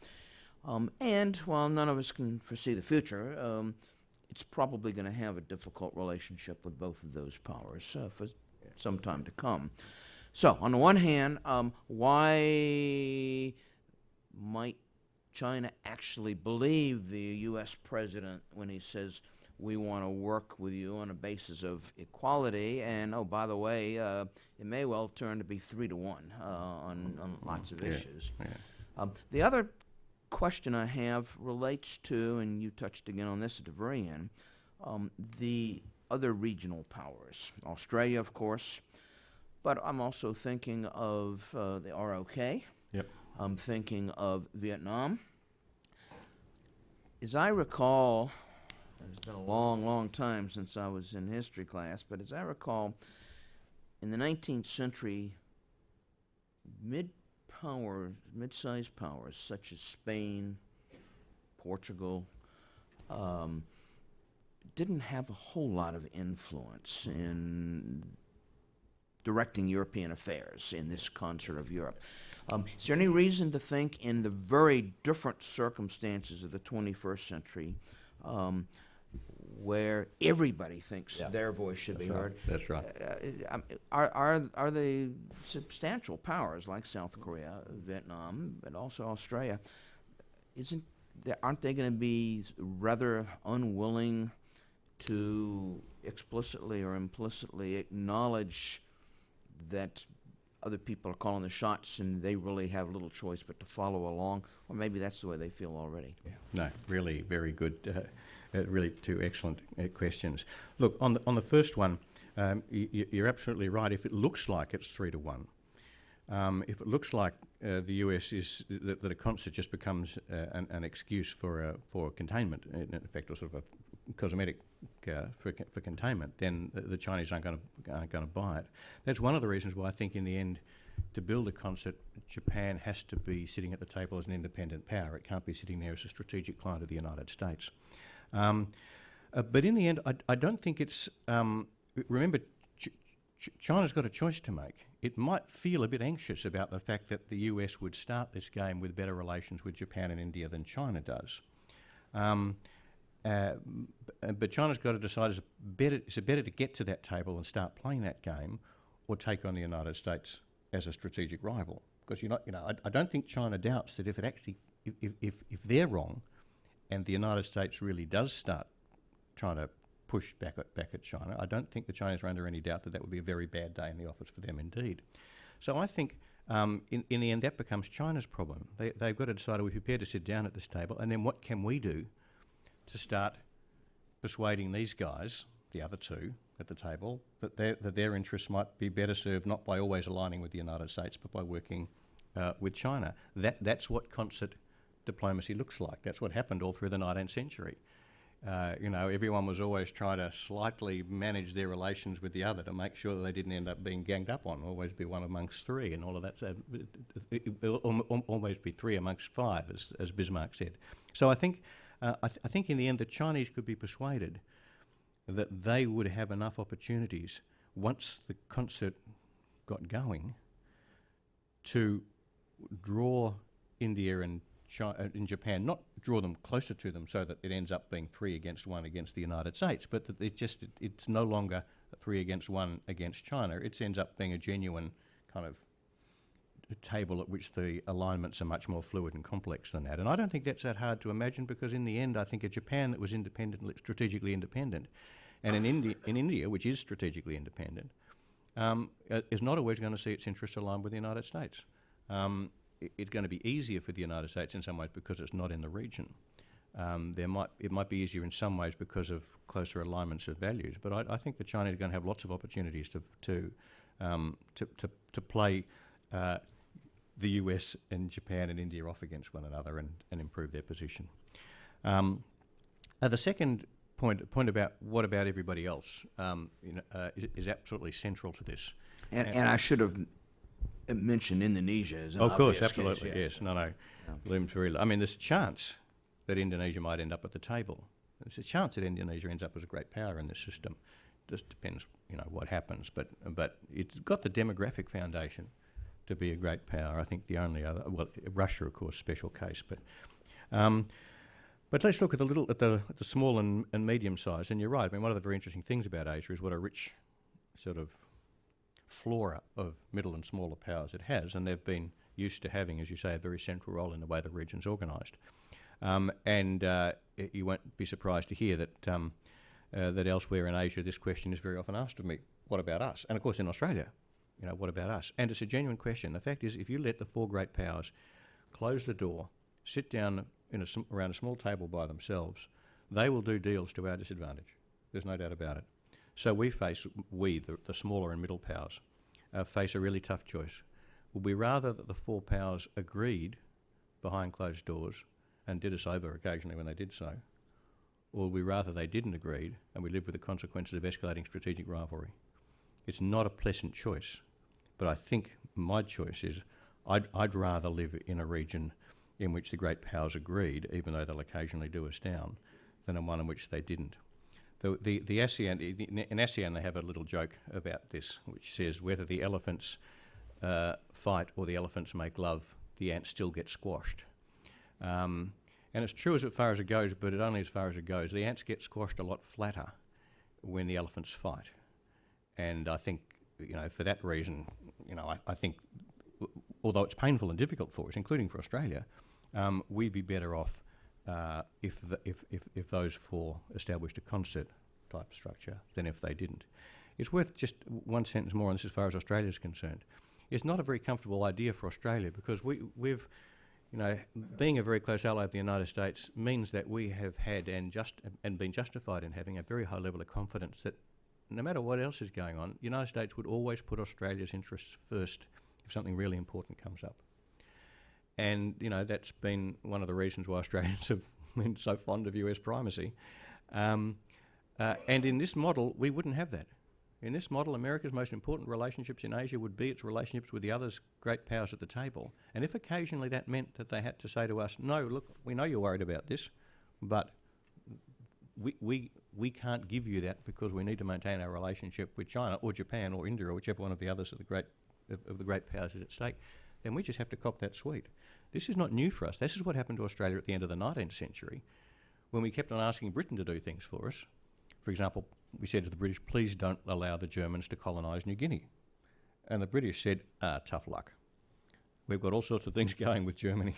And while none of us can foresee the future, it's probably going to have a difficult relationship with both of those powers for some time to come. So, on the one hand, why might China actually believe the U.S. president when he says, we want to work with you on a basis of equality, and, oh, by the way, it may well turn to be 3-1 on lots of issues. Yeah. The other question I have relates to, and you touched again on this at the very end, the other regional powers. Australia, of course, but I'm also thinking of the ROK. Yep. I'm thinking of Vietnam. As I recall, it's been a long, long time since I was in history class, but as I recall, in the 19th century, mid-sized powers such as Spain, Portugal, didn't have a whole lot of influence in directing European affairs in this concert of Europe. Is there any reason to think in the very different circumstances of the 21st century where everybody thinks their voice should be heard? That's right. Are they substantial powers like South Korea, Vietnam, but also Australia? Aren't they going to be rather unwilling to explicitly or implicitly acknowledge that other people are calling the shots and they really have little choice but to follow along? Or maybe that's the way they feel already. Yeah. No, really very good. Really two excellent questions. Look, on the first one, you're absolutely right. If it looks like it's 3-1, if it looks like the US is that a concert just becomes an excuse for containment, in effect, or sort of a cosmetic for containment, then the Chinese aren't going to buy it. That's one of the reasons why I think in the end to build a concert, Japan has to be sitting at the table as an independent power. It can't be sitting there as a strategic client of the United States. But in the end, I don't think it's... remember, China's got a choice to make. It might feel a bit anxious about the fact that the US would start this game with better relations with Japan and India than China does. But China's got to decide, is it better to get to that table and start playing that game, or take on the United States as a strategic rival? Because I don't think China doubts that if they're wrong, and the United States really does start trying to push back at China, I don't think the Chinese are under any doubt that would be a very bad day in the office for them indeed. So I think in the end that becomes China's problem. They've got to decide, are we prepared to sit down at this table, and then what can we do to start persuading these guys, the other two at the table, that their interests might be better served not by always aligning with the United States, but by working with China. That's what concert diplomacy looks like. That's what happened all through the 19th century. Everyone was always trying to slightly manage their relations with the other to make sure that they didn't end up being ganged up on, always be one amongst three and all of that. So always be three amongst five, as Bismarck said. So I think in the end the Chinese could be persuaded that they would have enough opportunities once the concert got going to draw India and in Japan, not draw them closer to them so that it ends up being 3-1 against the United States, but that it's no longer 3-1 against China. It ends up being a genuine kind of table at which the alignments are much more fluid and complex than that. And I don't think that's that hard to imagine, because in the end I think a Japan that was strategically independent, and in India, which is strategically independent, is not always going to see its interests aligned with the United States. It's going to be easier for the United States in some ways because it's not in the region. It might be easier in some ways because of closer alignments of values, but I think the Chinese are going to have lots of opportunities to play the US and Japan and India off against one another and improve their position. The second point about what about everybody else is absolutely central to this. And I should have mentioned Indonesia as an of course, obvious absolutely, case, yes. No. Looms very. I mean, there's a chance that Indonesia might end up at the table. There's a chance that Indonesia ends up as a great power in this system. Just depends, what happens. But it's got the demographic foundation to be a great power. I think the only other, Russia, of course, special case. But let's look at the small and medium size. And you're right. I mean, one of the very interesting things about Asia is what a rich sort of flora of middle and smaller powers it has, and they've been used to having, as you say, a very central role in the way the region's organised. You won't be surprised to hear that elsewhere in Asia this question is very often asked of me, what about us? And of course in Australia, what about us? And it's a genuine question. The fact is, if you let the four great powers close the door, sit down around a small table by themselves, they will do deals to our disadvantage. There's no doubt about it. So the smaller and middle powers, face a really tough choice. Would we rather that the four powers agreed behind closed doors and did us over occasionally when they did so, or would we rather they didn't agree and we live with the consequences of escalating strategic rivalry? It's not a pleasant choice, but I think my choice is I'd rather live in a region in which the great powers agreed, even though they'll occasionally do us down, than in one in which they didn't. The ASEAN, in ASEAN they have a little joke about this, which says whether the elephants fight or the elephants make love, the ants still get squashed. And it's true as far as it goes, but only as far as it goes. The ants get squashed a lot flatter when the elephants fight. And I think, for that reason, I think, although it's painful and difficult for us, including for Australia, we'd be better off if those four established a concert type structure than if they didn't. It's worth just one sentence more on this as far as Australia is concerned. It's not a very comfortable idea for Australia because we've being a very close ally of the United States means that we have had and been justified in having a very high level of confidence that no matter what else is going on, the United States would always put Australia's interests first if something really important comes up. And, that's been one of the reasons why Australians have been so fond of US primacy. And in this model, we wouldn't have that. In this model, America's most important relationships in Asia would be its relationships with the other great powers at the table. And if occasionally that meant that they had to say to us, no, look, we know you're worried about this, but we can't give you that because we need to maintain our relationship with China or Japan or India or whichever one of the others of the great powers is at stake, then we just have to cop that sweet. This is not new for us. This is what happened to Australia at the end of the 19th century when we kept on asking Britain to do things for us. For example, we said to the British, please don't allow the Germans to colonise New Guinea. And the British said, tough luck. We've got all sorts of things going with Germany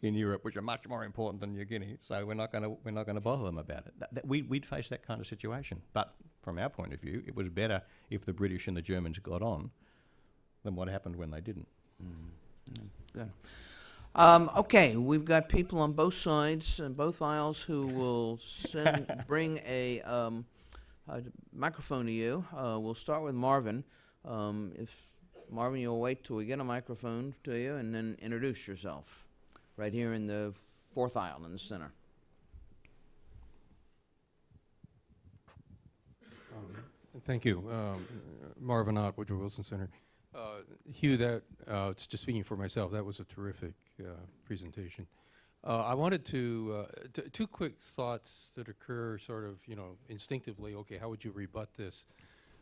in Europe which are much more important than New Guinea, so we're not going to bother them about it. We'd face that kind of situation. But from our point of view, it was better if the British and the Germans got on than what happened when they didn't. Good. Okay, we've got people on both sides and both aisles who will bring a microphone to you. We'll start with Marvin. If Marvin, you'll wait till we get a microphone to you and then introduce yourself. Right here in the fourth aisle in the center. Thank you. Marvin Ott, Woodrow Wilson Center. Hugh, just speaking for myself, that was a terrific presentation. I wanted to, two quick thoughts that occur sort of, instinctively, okay, how would you rebut this?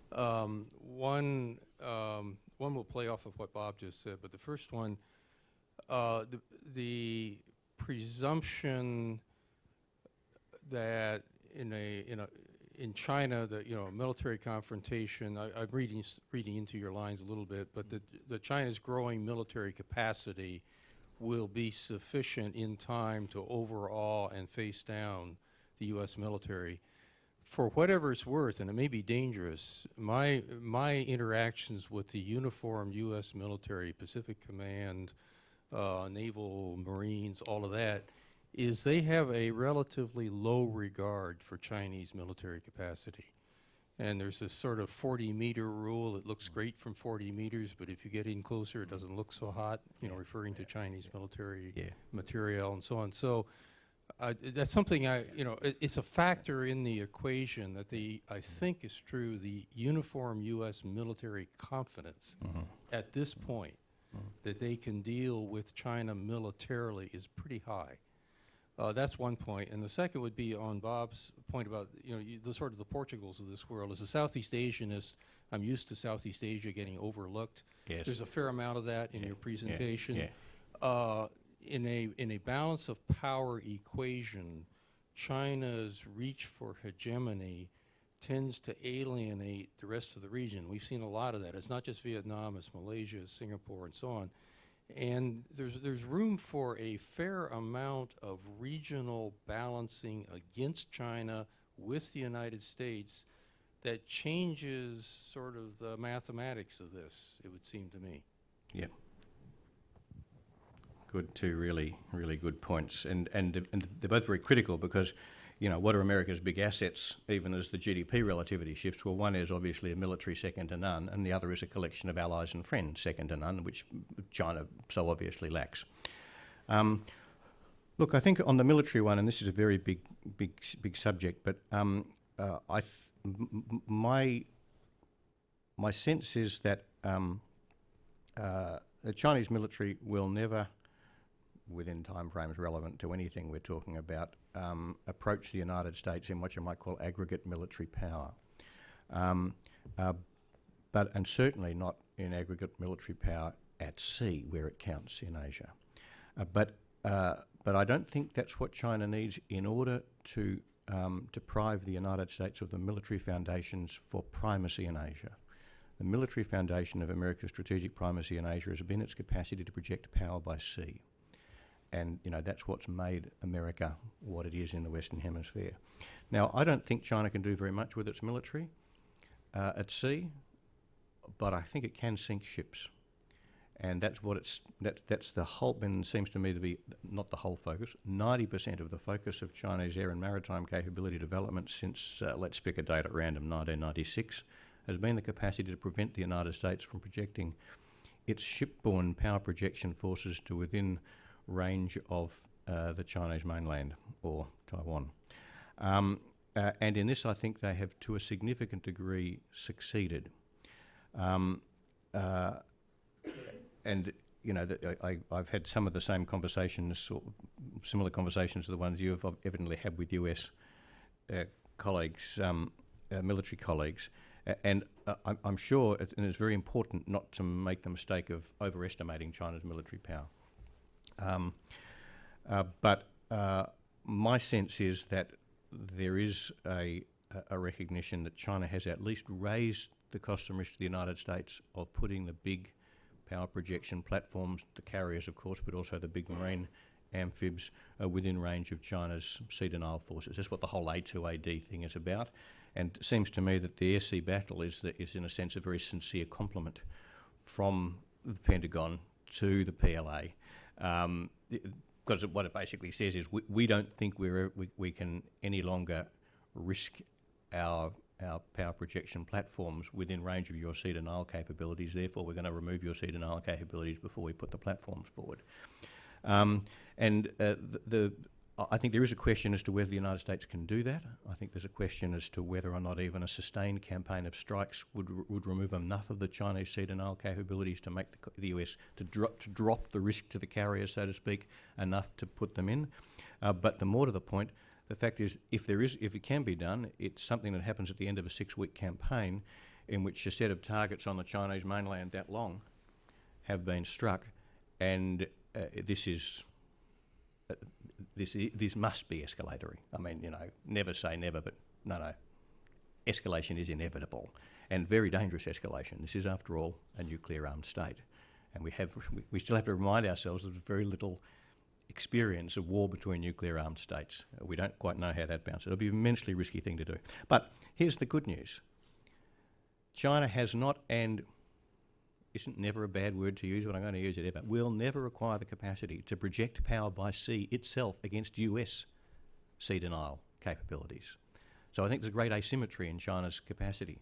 One will play off of what Bob just said, but the first one, the presumption that in China, that military confrontation. I'm reading into your lines a little bit, but the China's growing military capacity will be sufficient in time to overawe and face down the U.S. military. For whatever it's worth, and it may be dangerous, my interactions with the uniformed U.S. military, Pacific Command, Naval, Marines, all of that, is they have a relatively low regard for Chinese military capacity. And there's this sort of 40-meter rule. It looks great from 40 meters, but if you get in closer, it doesn't look so hot, referring to Chinese military material and so on. So that's something it's a factor in the equation that I think is true. The uniform U.S. military confidence at this point that they can deal with China militarily is pretty high. That's one point. And the second would be on Bob's point about, the sort of the Portugals of this world. As a Southeast Asianist, I'm used to Southeast Asia getting overlooked. Yes. There's a fair amount of that in your presentation. Yeah. In a balance of power equation, China's reach for hegemony tends to alienate the rest of the region. We've seen a lot of that. It's not just Vietnam, it's Malaysia, Singapore, and so on. And there's room for a fair amount of regional balancing against China with the United States that changes sort of the mathematics of this, it would seem to me. Yeah. Good, two really, really good points. And they're both very critical because, what are America's big assets, even as the GDP relativity shifts? Well, one is obviously a military second to none, and the other is a collection of allies and friends second to none, which China so obviously lacks. Look, I think on the military one, and this is a very big subject, but my sense is that the Chinese military will never, within timeframes relevant to anything we're talking about, approach the United States in what you might call aggregate military power. And certainly not in aggregate military power at sea, where it counts in Asia. But I don't think that's what China needs in order to deprive the United States of the military foundations for primacy in Asia. The military foundation of America's strategic primacy in Asia has been its capacity to project power by sea. And, that's what's made America what it is in the Western Hemisphere. Now, I don't think China can do very much with its military at sea, but I think it can sink ships. And that's the whole, and seems to me to be not the whole focus. 90% of the focus of Chinese air and maritime capability development since, let's pick a date at random, 1996, has been the capacity to prevent the United States from projecting its shipborne power projection forces to within range of the Chinese mainland or Taiwan. And in this, I think they have, to a significant degree, succeeded. And you know, I've had some of the same conversations, or similar conversations to the ones you've evidently had with US colleagues, military colleagues, and I'm sure, and it's very important not to make the mistake of overestimating China's military power. But my sense is that there is a recognition that China has at least raised the cost and risk to the United States of putting the big power projection platforms, the carriers of course, but also the big marine amphibs within range of China's sea denial forces. That's what the whole A2AD thing is about. And it seems to me that the air sea battle is in a sense a very sincere compliment from the Pentagon to the PLA. Because what it basically says is we don't think we can any longer risk our power projection platforms within range of your sea denial capabilities. Therefore, we're going to remove your sea denial capabilities before we put the platforms forward. I think there is a question as to whether the United States can do that. I think there's a question as to whether or not even a sustained campaign of strikes would remove enough of the Chinese sea denial capabilities to make the US to drop the risk to the carriers, so to speak, enough to put them in. But the more to the point, the fact is, if it can be done, it's something that happens at the end of a 6-week campaign in which a set of targets on the Chinese mainland that long have been struck, and this must be escalatory. I mean, you know, never say never, but no, escalation is inevitable, and very dangerous escalation. This is, after all, a nuclear-armed state, and we still have to remind ourselves that there's very little experience of war between nuclear-armed states. We don't quite know how that bounces. It'll be an immensely risky thing to do. But here's the good news. China has not, and isn't never a bad word to use, but I'm going to use it ever, will never acquire the capacity to project power by sea itself against US sea denial capabilities. So I think there's great asymmetry in China's capacity.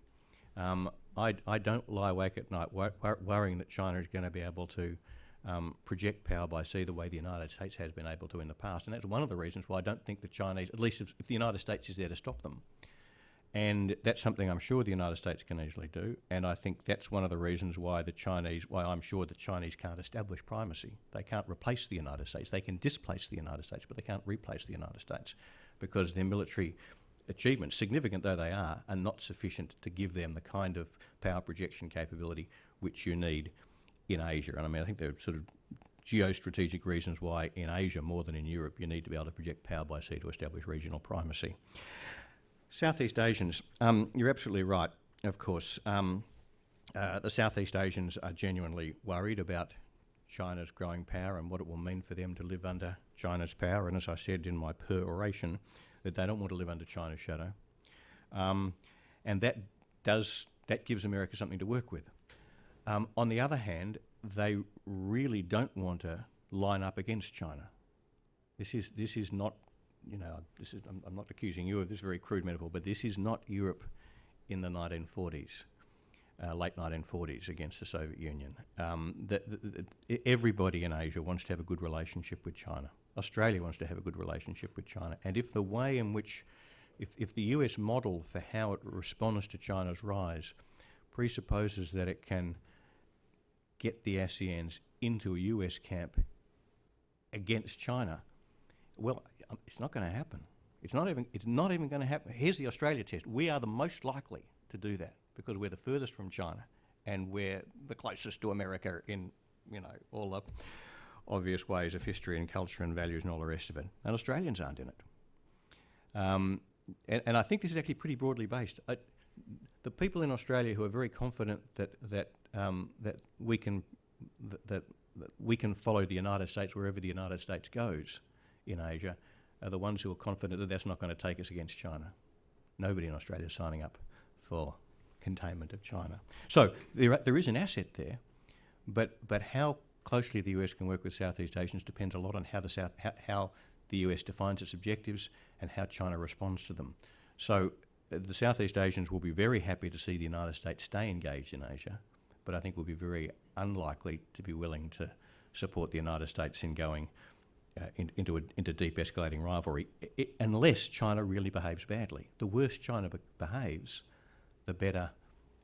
I don't lie awake at night worrying that China is going to be able to project power by sea the way the United States has been able to in the past. And that's one of the reasons why I don't think the Chinese, at least if the United States is there to stop them. And that's something I'm sure the United States can easily do. And I think that's one of the reasons why I'm sure the Chinese can't establish primacy. They can't replace the United States. They can displace the United States, but they can't replace the United States because their military achievements, significant though they are not sufficient to give them the kind of power projection capability which you need in Asia. And I mean, I think there are sort of geostrategic reasons why in Asia, more than in Europe, you need to be able to project power by sea to establish regional primacy. Southeast Asians, you're absolutely right, of course. The Southeast Asians are genuinely worried about China's growing power and what it will mean for them to live under China's power. And as I said in my peroration, that they don't want to live under China's shadow. And that gives America something to work with. On the other hand, they really don't want to line up against China. This is not, you know, I'm not accusing you of this very crude metaphor, but this is not Europe in the 1940s, late 1940s against the Soviet Union. Everybody in Asia wants to have a good relationship with China. Australia wants to have a good relationship with China. And if the way in which, if the US model for how it responds to China's rise presupposes that it can get the ASEANs into a US camp against China, well, it's not going to happen. It's not even going to happen. Here's the Australia test. We are the most likely to do that because we're the furthest from China and we're the closest to America in, you know, all the obvious ways of history and culture and values and all the rest of it. And Australians aren't in it. And I think this is actually pretty broadly based. The people in Australia who are very confident that we can follow the United States wherever the United States goes in Asia are the ones who are confident that that's not going to take us against China. Nobody in Australia is signing up for containment of China. So there is an asset there, but how closely the US can work with Southeast Asians depends a lot on how the US defines its objectives and how China responds to them. So the Southeast Asians will be very happy to see the United States stay engaged in Asia, but I think will be very unlikely to be willing to support the United States in going into deep escalating rivalry, unless China really behaves badly. The worse China behaves, the better,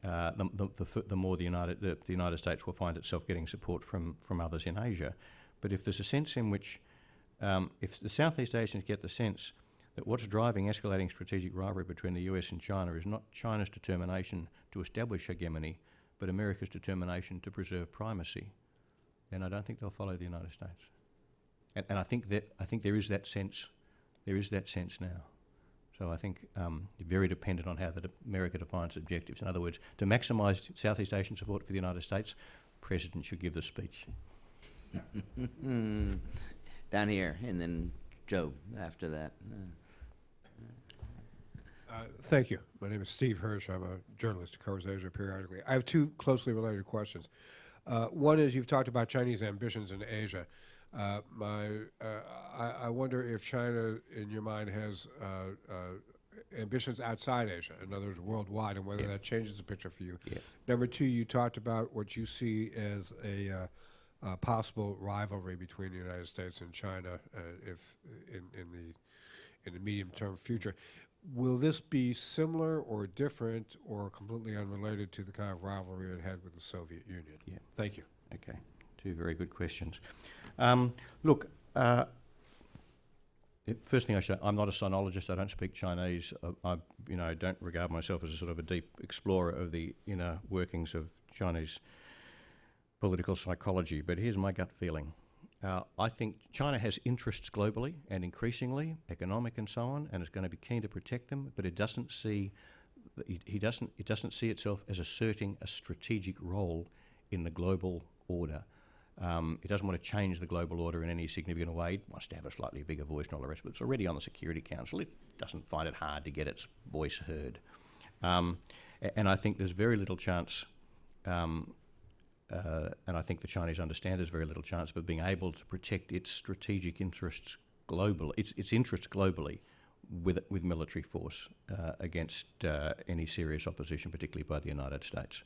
the more the United States will find itself getting support from others in Asia. But if there's a sense in which, if the Southeast Asians get the sense that what's driving escalating strategic rivalry between the US and China is not China's determination to establish hegemony, but America's determination to preserve primacy, then I don't think they'll follow the United States. And I think there is that sense. There is that sense now. So I think very dependent on how America defines objectives. In other words, to maximise Southeast Asian support for the United States, the President should give the speech. Down here, and then Joe after that. Thank you. My name is Steve Hirsch. I'm a journalist who covers Asia periodically. I have two closely related questions. One is, you've talked about Chinese ambitions in Asia. I wonder if China, in your mind, has ambitions outside Asia, in other words, worldwide, and whether that changes the picture for you. Number two, you talked about what you see as a possible rivalry between the United States and China if in the medium-term future. Will this be similar or different or completely unrelated to the kind of rivalry it had with the Soviet Union? Yeah. Thank you. Okay, two very good questions. Look, first thing I should, I'm not a sinologist. I don't speak Chinese. I don't regard myself as a sort of a deep explorer of the inner workings of Chinese political psychology. But here's my gut feeling. I think China has interests globally and increasingly economic and so on, and is going to be keen to protect them. But it doesn't see it doesn't see itself as asserting a strategic role in the global order. It doesn't want to change the global order in any significant way. It wants to have a slightly bigger voice and all the rest, but it's already on the Security Council. It doesn't find it hard to get its voice heard. And I think there's very little chance, and I think the Chinese understand there's very little chance of being able to protect its strategic interests globally, its interests globally with military force against any serious opposition, particularly by the United States.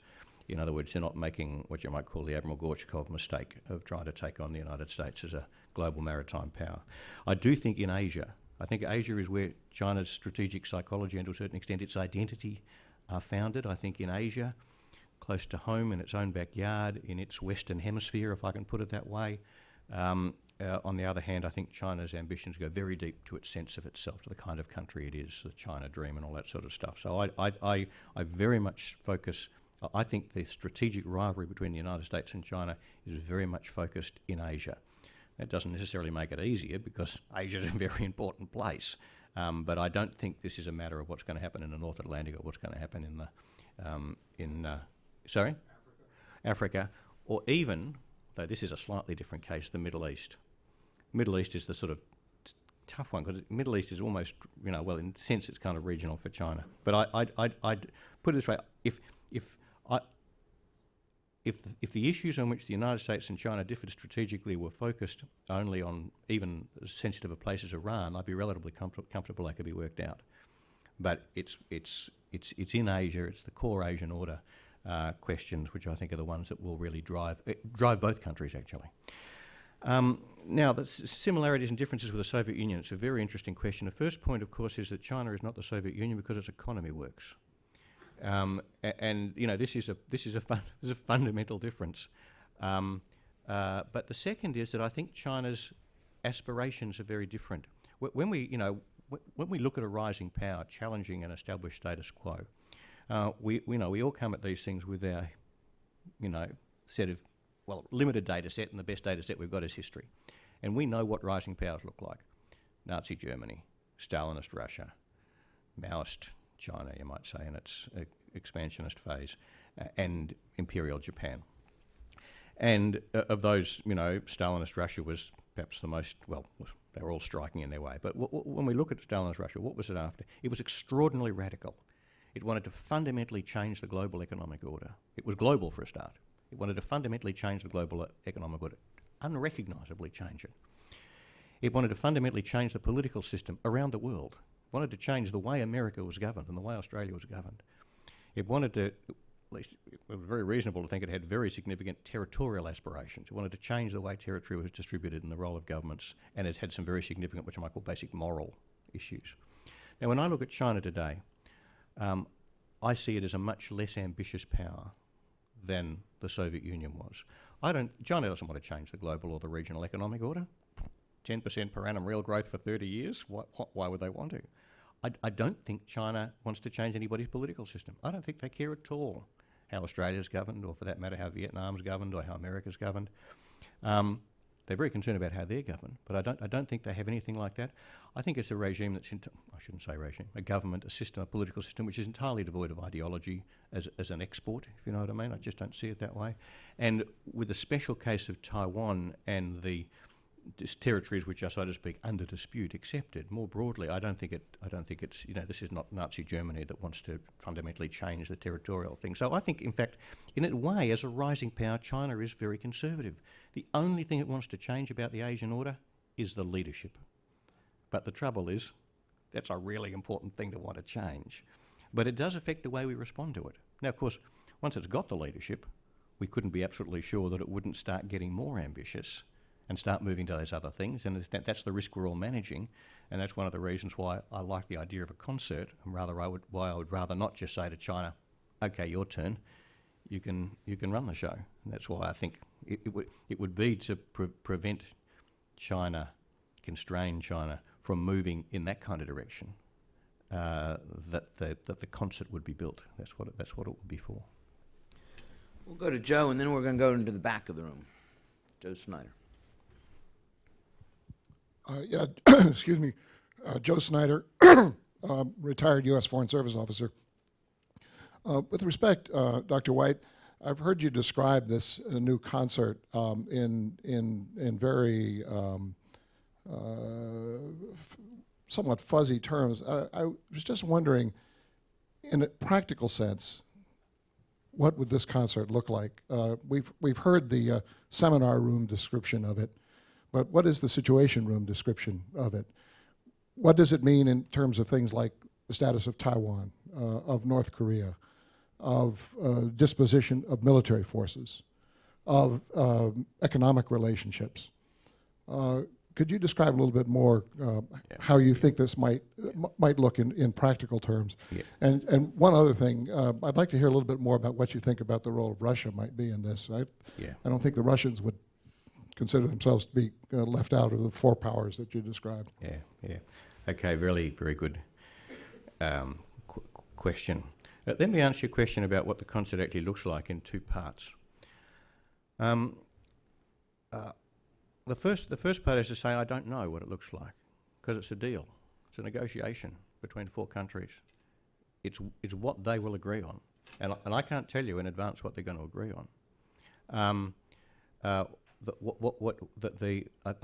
In other words, they're not making what you might call the Admiral Gorchakov mistake of trying to take on the United States as a global maritime power. I do think in Asia, I think Asia is where China's strategic psychology and to a certain extent its identity are founded. I think in Asia, close to home, in its own backyard, in its Western hemisphere, if I can put it that way. On the other hand, I think China's ambitions go very deep to its sense of itself, to the kind of country it is, the China dream and all that sort of stuff. So I very much focus. I think the strategic rivalry between the United States and China is very much focused in Asia. That doesn't necessarily make it easier because Asia is a very important place. But I don't think this is a matter of what's going to happen in the North Atlantic or what's going to happen in Africa, or even, though this is a slightly different case, the Middle East. Middle East is the sort of tough one because Middle East is almost, well, in a sense it's kind of regional for China. But I'd put it this way: if the issues on which the United States and China differed strategically were focused only on even as sensitive a place as Iran, I'd be relatively comfortable they could be worked out. But it's in Asia, it's the core Asian order questions which I think are the ones that will really drive both countries actually. Now, the similarities and differences with the Soviet Union, it's a very interesting question. The first point, of course, is that China is not the Soviet Union because its economy works. This is a fundamental difference. But the second is that I think China's aspirations are very different. When we look at a rising power challenging an established status quo, we all come at these things with our set of limited data set, and the best data set we've got is history, and we know what rising powers look like: Nazi Germany, Stalinist Russia, Maoist China, you might say, in its expansionist phase, and Imperial Japan. And of those, Stalinist Russia was perhaps the most, they were all striking in their way. But when we look at Stalinist Russia, what was it after? It was extraordinarily radical. It wanted to fundamentally change the global economic order. It was global for a start. It wanted to fundamentally change the global economic order, unrecognisably change it. It wanted to fundamentally change the political system around the world. It wanted to change the way America was governed and the way Australia was governed. It wanted to least it was very reasonable to think it had very significant territorial aspirations. It wanted to change the way territory was distributed and the role of governments, and it had some very significant, which I might call basic moral issues. Now, when I look at China today, I see it as a much less ambitious power than the Soviet Union was. China doesn't want to change the global or the regional economic order. 10% per annum real growth for 30 years, why would they want to? I don't think China wants to change anybody's political system. I don't think they care at all how Australia's governed, or for that matter, how Vietnam's governed, or how America's governed. They're very concerned about how they're governed, but I don't think they have anything like that. I think it's a regime that's, I shouldn't say regime, a government, a system, a political system which is entirely devoid of ideology as an export, if you know what I mean. I just don't see it that way. And with the special case of Taiwan and the territories which are, so to speak, under dispute, accepted more broadly, I don't think it's, this is not Nazi Germany that wants to fundamentally change the territorial thing. So I think, in fact, in a way, as a rising power, China is very conservative. The only thing it wants to change about the Asian order is the leadership. But the trouble is, that's a really important thing to want to change. But it does affect the way we respond to it. Now, of course, once it's got the leadership, we couldn't be absolutely sure that it wouldn't start getting more ambitious and start moving to those other things, and that's the risk we're all managing, and that's one of the reasons why I like the idea of a concert, and why I would rather not just say to China, okay, your turn, you can run the show. And that's why I think it would be to prevent China, constrain China from moving in that kind of direction, that the concert would be built. That's what it would be for. We'll go to Joe, and then we're going to go into the back of the room. Joe Snyder. Excuse me, Joe Snyder, retired U.S. Foreign Service officer. With respect, Dr. White, I've heard you describe this new concert in very somewhat fuzzy terms. I was just wondering, in a practical sense, what would this concert look like? We've heard the seminar room description of it. But what is the situation room description of it? What does it mean in terms of things like the status of Taiwan, of North Korea, of disposition of military forces, of economic relationships? Could you describe a little bit more how you think this might look in practical terms? Yeah. And one other thing, I'd like to hear a little bit more about what you think about the role of Russia might be in this. I don't think the Russians would consider themselves to be left out of the four powers that you described. Yeah. Okay, really very good question. Let me answer your question about what the concert actually looks like in two parts. The first part is to say I don't know what it looks like, because it's a deal. It's a negotiation between four countries. It's what they will agree on. And I can't tell you in advance what they're going to agree on. I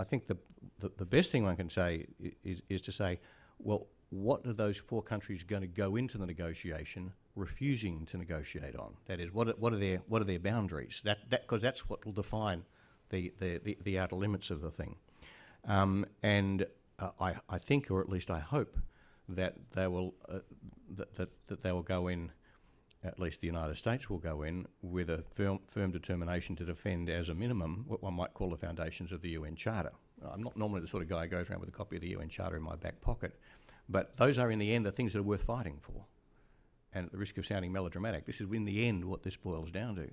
think the best thing one can say is to say, well, what are those four countries going to go into the negotiation refusing to negotiate on? That is, what are their boundaries? Because that's what will define the outer limits of the thing. I think, or at least I hope, that they will that they will go in. At least the United States will go in with a firm determination to defend, as a minimum, what one might call the foundations of the UN Charter. I'm not normally the sort of guy who goes around with a copy of the UN Charter in my back pocket, but those are, in the end, the things that are worth fighting for. And at the risk of sounding melodramatic, this is, in the end, what this boils down to.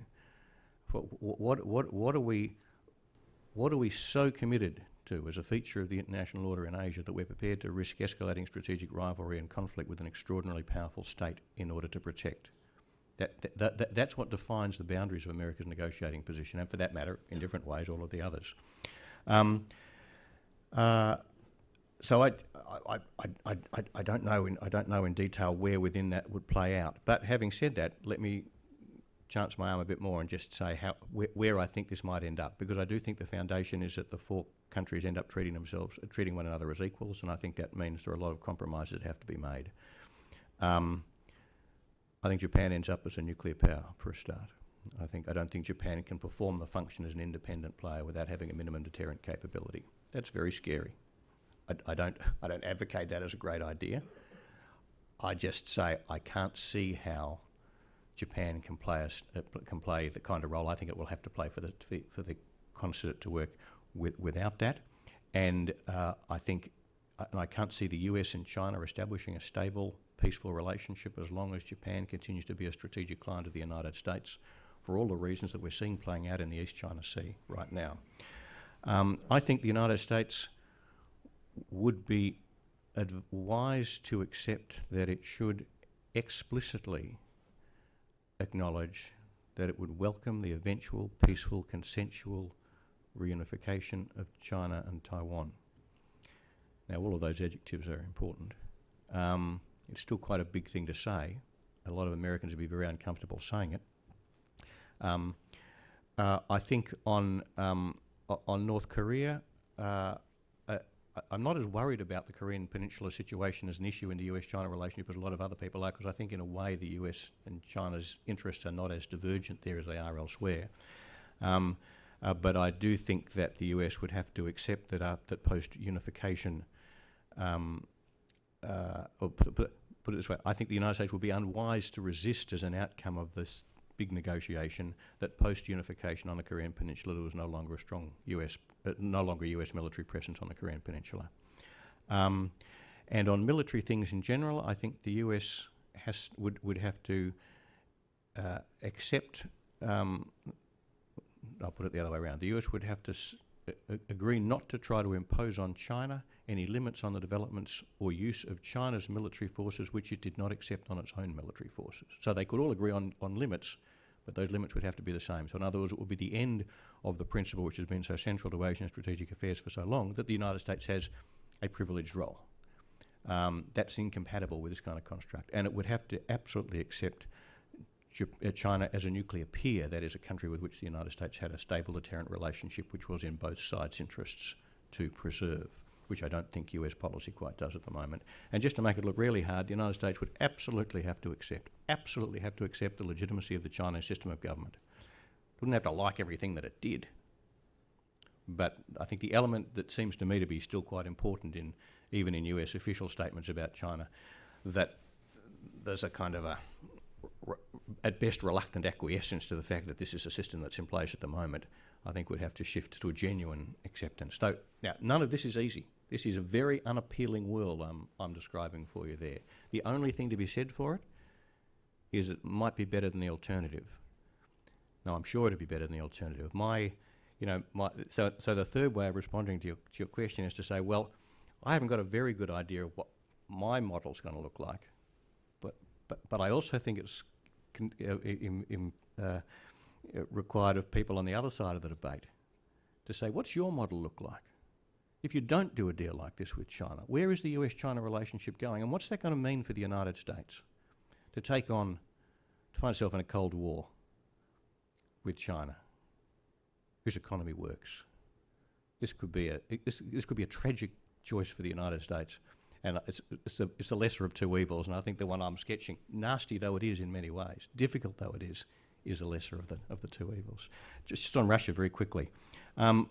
What are we so committed to as a feature of the international order in Asia that we're prepared to risk escalating strategic rivalry and conflict with an extraordinarily powerful state in order to protect? That's what defines the boundaries of America's negotiating position, and for that matter, in different ways, all of the others. So I don't know in detail where within that would play out. But having said that, let me chance my arm a bit more and just say where I think this might end up, because I do think the foundation is that the four countries end up treating one another as equals, and I think that means there are a lot of compromises that have to be made. I think Japan ends up as a nuclear power for a start. I don't think Japan can perform the function as an independent player without having a minimum deterrent capability. That's very scary. I don't advocate that as a great idea. I just say I can't see how Japan can play the kind of role I think it will have to play for the concert to work without that. And I think, and I can't see the US and China establishing a stable, peaceful relationship as long as Japan continues to be a strategic client of the United States, for all the reasons that we're seeing playing out in the East China Sea right now. I think the United States would be wise to accept that it should explicitly acknowledge that it would welcome the eventual peaceful, consensual reunification of China and Taiwan. Now, all of those adjectives are important. It's still quite a big thing to say. A lot of Americans would be very uncomfortable saying it. I think on North Korea, I'm not as worried about the Korean Peninsula situation as an issue in the US-China relationship as a lot of other people are, because I think in a way the US and China's interests are not as divergent there as they are elsewhere. But I do think that the US would have to accept that post-unification, or put it this way, I think the United States would be unwise to resist as an outcome of this big negotiation that post-unification on the Korean Peninsula there was no longer a strong US military presence on the Korean Peninsula. And on military things in general, I think the US would have to accept. I'll put it the other way around. The US would have to agree not to try to impose on China any limits on the developments or use of China's military forces which it did not accept on its own military forces. So they could all agree on limits, but those limits would have to be the same. So in other words, it would be the end of the principle which has been so central to Asian strategic affairs for so long, that the United States has a privileged role. That's incompatible with this kind of construct. And it would have to absolutely accept China as a nuclear peer, that is a country with which the United States had a stable deterrent relationship which was in both sides' interests to preserve, which I don't think US policy quite does at the moment. And just to make it look really hard, the United States would absolutely have to accept the legitimacy of the Chinese system of government. It wouldn't have to like everything that it did. But I think the element that seems to me to be still quite important even in US official statements about China, that there's a kind of at best reluctant acquiescence to the fact that this is a system that's in place at the moment, I think would have to shift to a genuine acceptance. So now, none of this is easy. This is a very unappealing world I'm describing for you there. The only thing to be said for it is it might be better than the alternative. Now, I'm sure it'll be better than the alternative. So the third way of responding to your question is to say, well, I haven't got a very good idea of what my model's going to look like, but I also think it's required of people on the other side of the debate to say, what's your model look like? If you don't do a deal like this with China, where is the US-China relationship going? And what's that going to mean for the United States to find itself in a Cold War with China, whose economy works? This could be a tragic choice for the United States. And it's the lesser of two evils, and I think the one I'm sketching, nasty though it is in many ways, difficult though it is the lesser of the two evils. Just on Russia very quickly.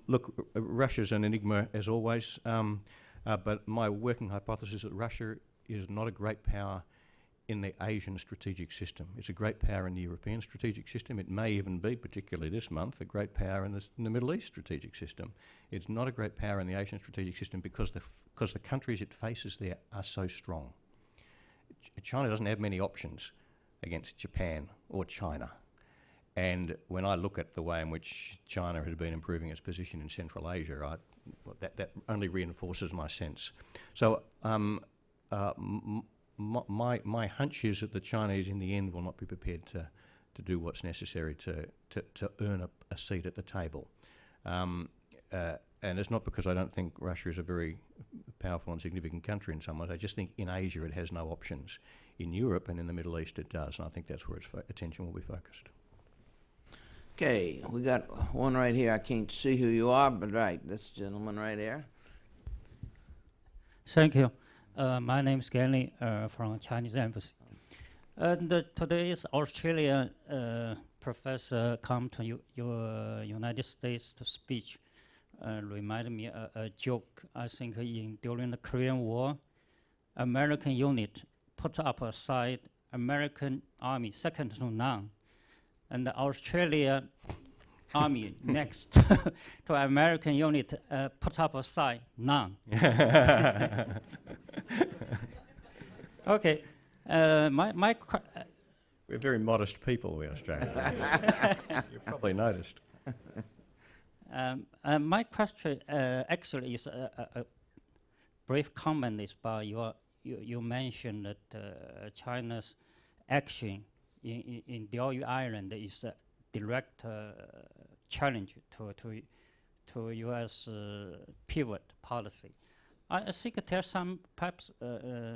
Look, Russia's an enigma as always, but my working hypothesis is that Russia is not a great power in the Asian strategic system. It's a great power in the European strategic system. It may even be, particularly this month, a great power in the Middle East strategic system. It's not a great power in the Asian strategic system because the countries it faces there are so strong. China doesn't have many options against Japan or China. And when I look at the way in which China has been improving its position in Central Asia, that only reinforces my sense. So my hunch is that the Chinese in the end will not be prepared to do what's necessary to earn a seat at the table. And it's not because I don't think Russia is a very powerful and significant country in some ways. I just think in Asia it has no options. In Europe and in the Middle East it does, and I think that's where its attention will be focused. Okay, we got one right here. I can't see who you are, but right, this gentleman right here. Thank you. My name is Stanley from Chinese Embassy. And today's Australian professor come to your United States to speech. Reminded me a joke. I think during the Korean War, American unit put up a side American army second to none, and the Australia army next to American unit put up a sign, none. Okay, We're very modest people, we Australians. You probably noticed. my question actually is a brief comment is about you mentioned that China's action in Diaoyu Island is a direct challenge to U.S. pivot policy. I think there's some perhaps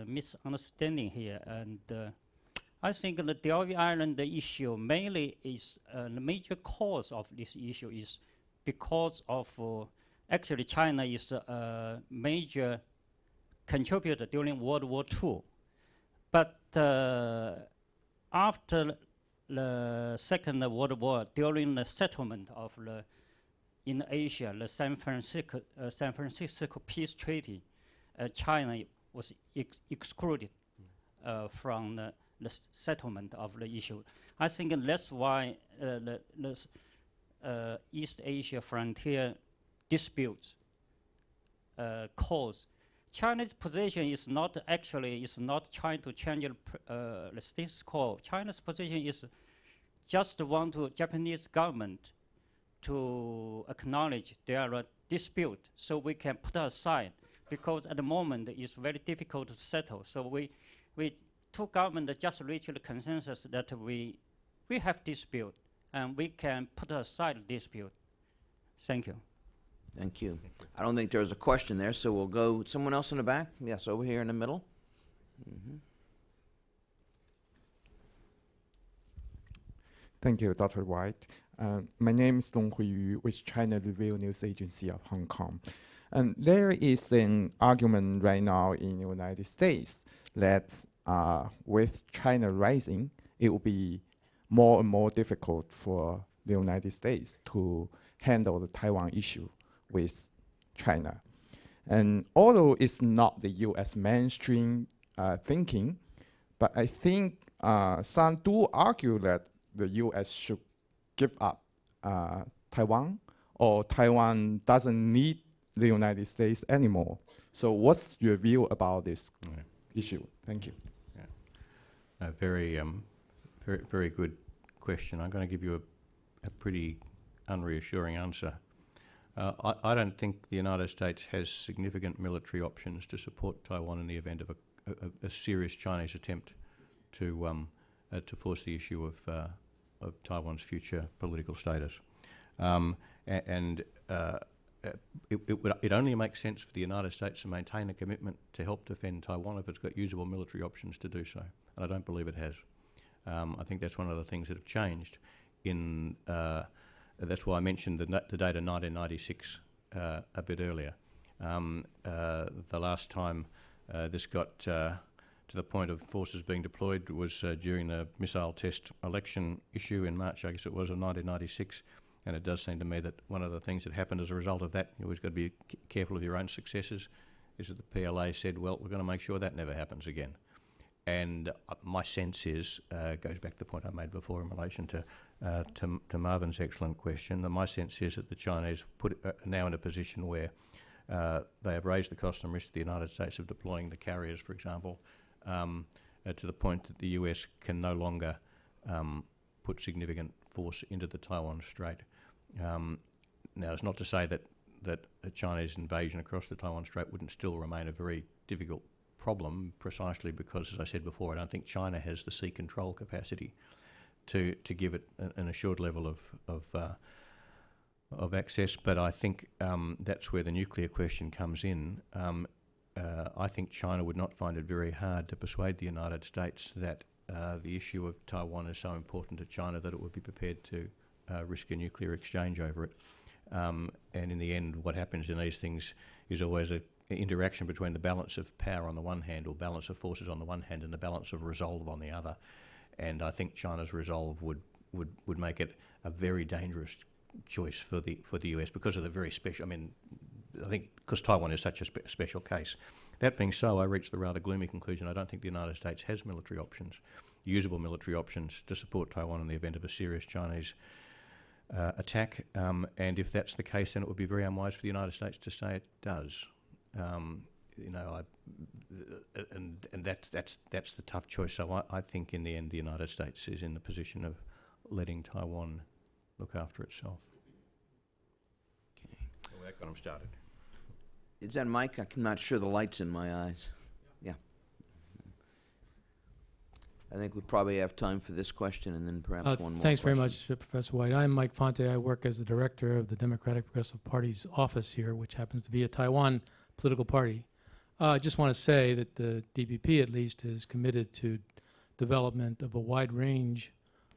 misunderstanding here, and I think the Diaoyu Island issue mainly is the major cause of this issue is because of actually China is a major contributor during World War II, but after the Second World War, during the settlement of in Asia, the San Francisco Peace Treaty, China was excluded from the settlement of the issue. I think that's why the East Asia frontier disputes cause. China's position is not trying to change the status quo. China's position is just want to Japanese government to acknowledge their dispute so we can put aside, because at the moment it's very difficult to settle. So we two governments just reached the consensus that we have dispute and we can put aside dispute. Thank you. Thank you. I don't think there was a question there, so we'll go someone else in the back. Yes, over here in the middle. Thank you, Dr. White. My name is Dong Huiyu with China Review News Agency of Hong Kong. And there is an argument right now in the United States that with China rising, it will be more and more difficult for the United States to handle the Taiwan issue with China. And although it's not the US mainstream thinking, but I think some do argue that the US should give up Taiwan, or Taiwan doesn't need the United States anymore. So what's your view about this issue? Thank you. A very good question. I'm going to give you a pretty unreassuring answer. I don't think the United States has significant military options to support Taiwan in the event of a serious Chinese attempt to force the issue of Taiwan's future political status. It only makes sense for the United States to maintain a commitment to help defend Taiwan if it's got usable military options to do so. And I don't believe it has. I think that's one of the things that have changed. That's why I mentioned the date of 1996 a bit earlier. The last time this got to the point of forces being deployed was during the missile test election issue in March, I guess it was, of 1996. And it does seem to me that one of the things that happened as a result of that, you always got to be careful of your own successes, is that the PLA said, well, we're going to make sure that never happens again. And my sense is, goes back to the point I made before in relation to Marvin's excellent question, that my sense is that the Chinese are now in a position where they have raised the cost and risk to the United States of deploying the carriers, for example, to the point that the US can no longer put significant force into the Taiwan Strait. Now, it's not to say that a Chinese invasion across the Taiwan Strait wouldn't still remain a very difficult problem, precisely because, as I said before, I don't think China has the sea control capacity to give it an assured level of access. But I think that's where the nuclear question comes in. I think China would not find it very hard to persuade the United States that the issue of Taiwan is so important to China that it would be prepared to risk a nuclear exchange over it. And in the end, what happens in these things is always an interaction between the balance of power on the one hand, or balance of forces on the one hand, and the balance of resolve on the other. And I think China's resolve would make it a very dangerous choice for the US because of the very special. I mean, I think because Taiwan is such a special case. That being so, I reached the rather gloomy conclusion I don't think the United States has military options. usable military options to support Taiwan in the event of a serious Chinese attack. And if that's the case, then it would be very unwise for the United States to say it does. And that's the tough choice. So I think in the end, the United States is in the position of letting Taiwan look after itself. Okay. Well, that got them started. Is that Mike? I'm not sure the light's in my eyes. Yeah. I think we probably have time for this question and then perhaps one more Thanks very question. much, Professor White. I'm Mike Fonte. I work as the director of the Democratic Progressive Party's office here, which happens to be a Taiwan political party. I just want to say that the DPP, at least, is committed to development of a wide range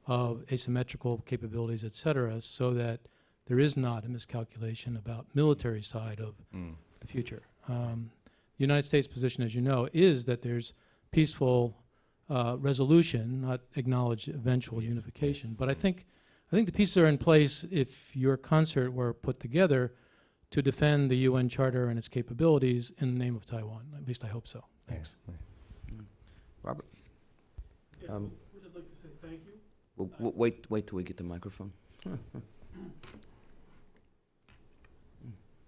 of asymmetrical capabilities, et cetera, so that there is not a miscalculation about military side of the future. The United States position, as you know, is that there's peaceful resolution, not acknowledged eventual unification. But I think the pieces are in place if your concert were put together to defend the UN Charter and its capabilities in the name of Taiwan. At least I hope so. Thanks. Robert? Yes, first I'd like to say thank you. Wait till we get the microphone.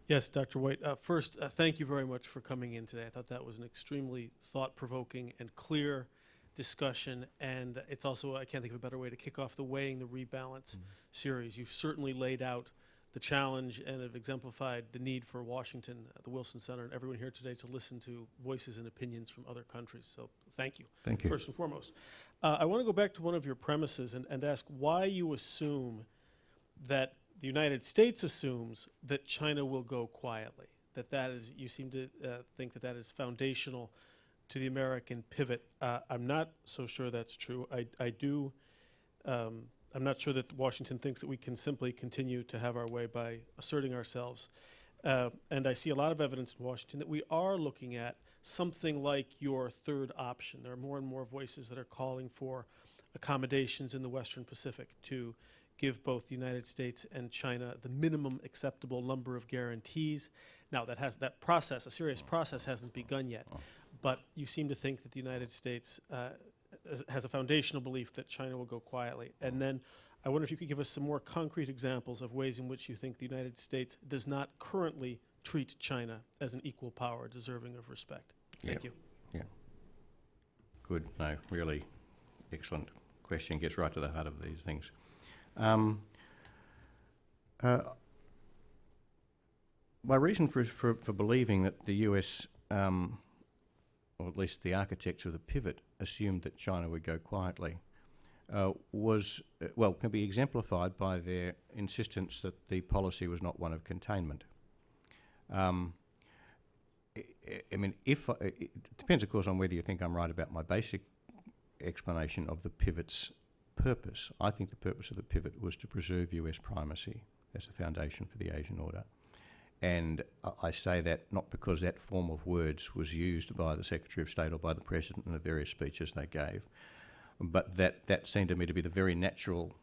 Yes, Dr. White. First, thank you very much for coming in today. I thought that was an extremely thought-provoking and clear discussion, and it's also, I can't think of a better way to kick off the Weighing the Rebalance series. You've certainly laid out the challenge and have exemplified the need for Washington, the Wilson Center, and everyone here today to listen to voices and opinions from other countries. So thank you. Thank you. First and foremost. I want to go back to one of your premises and ask why you assume that the United States assumes that China will go quietly, that is, you seem to think that is foundational to the American pivot. I'm not so sure that's true. I'm not sure that Washington thinks that we can simply continue to have our way by asserting ourselves. And I see a lot of evidence in Washington that we are looking at something like your third option. There are more and more voices that are calling for accommodations in the Western Pacific to give both the United States and China the minimum acceptable number of guarantees. Now, that process, a serious process, hasn't begun yet. But you seem to think that the United States has a foundational belief that China will go quietly. And then I wonder if you could give us some more concrete examples of ways in which you think the United States does not currently treat China as an equal power deserving of respect. Thank you. Yeah. Good. No, really excellent question. Gets right to the heart of these things. My reason for believing that the US, or at least the architects of the pivot, assumed that China would go quietly can be exemplified by their insistence that the policy was not one of containment. It depends, of course, on whether you think I'm right about my basic explanation of the pivot's purpose. I think the purpose of the pivot was to preserve US primacy as the foundation for the Asian order. And I say that not because that form of words was used by the Secretary of State or by the President in the various speeches they gave, but that seemed to me to be the very natural,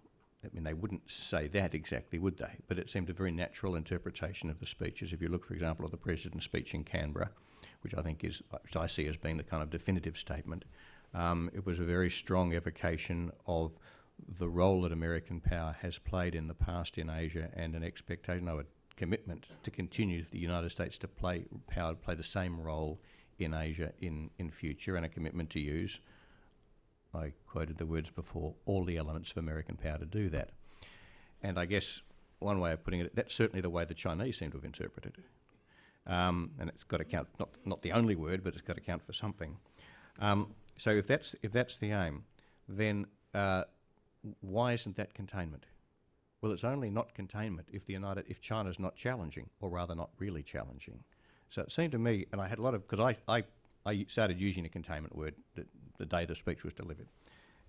they wouldn't say that exactly, would they? But it seemed a very natural interpretation of the speeches. If you look, for example, at the President's speech in Canberra, which I see as being the kind of definitive statement, it was a very strong evocation of the role that American power has played in the past in Asia and an expectation, a commitment to continue for the United States to play the same role in Asia in future, and a commitment to use, I quoted the words before, all the elements of American power to do that. And I guess one way of putting it, that's certainly the way the Chinese seem to have interpreted it. And it's got to count, not the only word, but it's got to count for something. So if that's the aim, then why isn't that containment? Well, it's only not containment if China's not challenging, or rather not really challenging. So it seemed to me, and I had a lot of, because I started using the containment word the day the speech was delivered,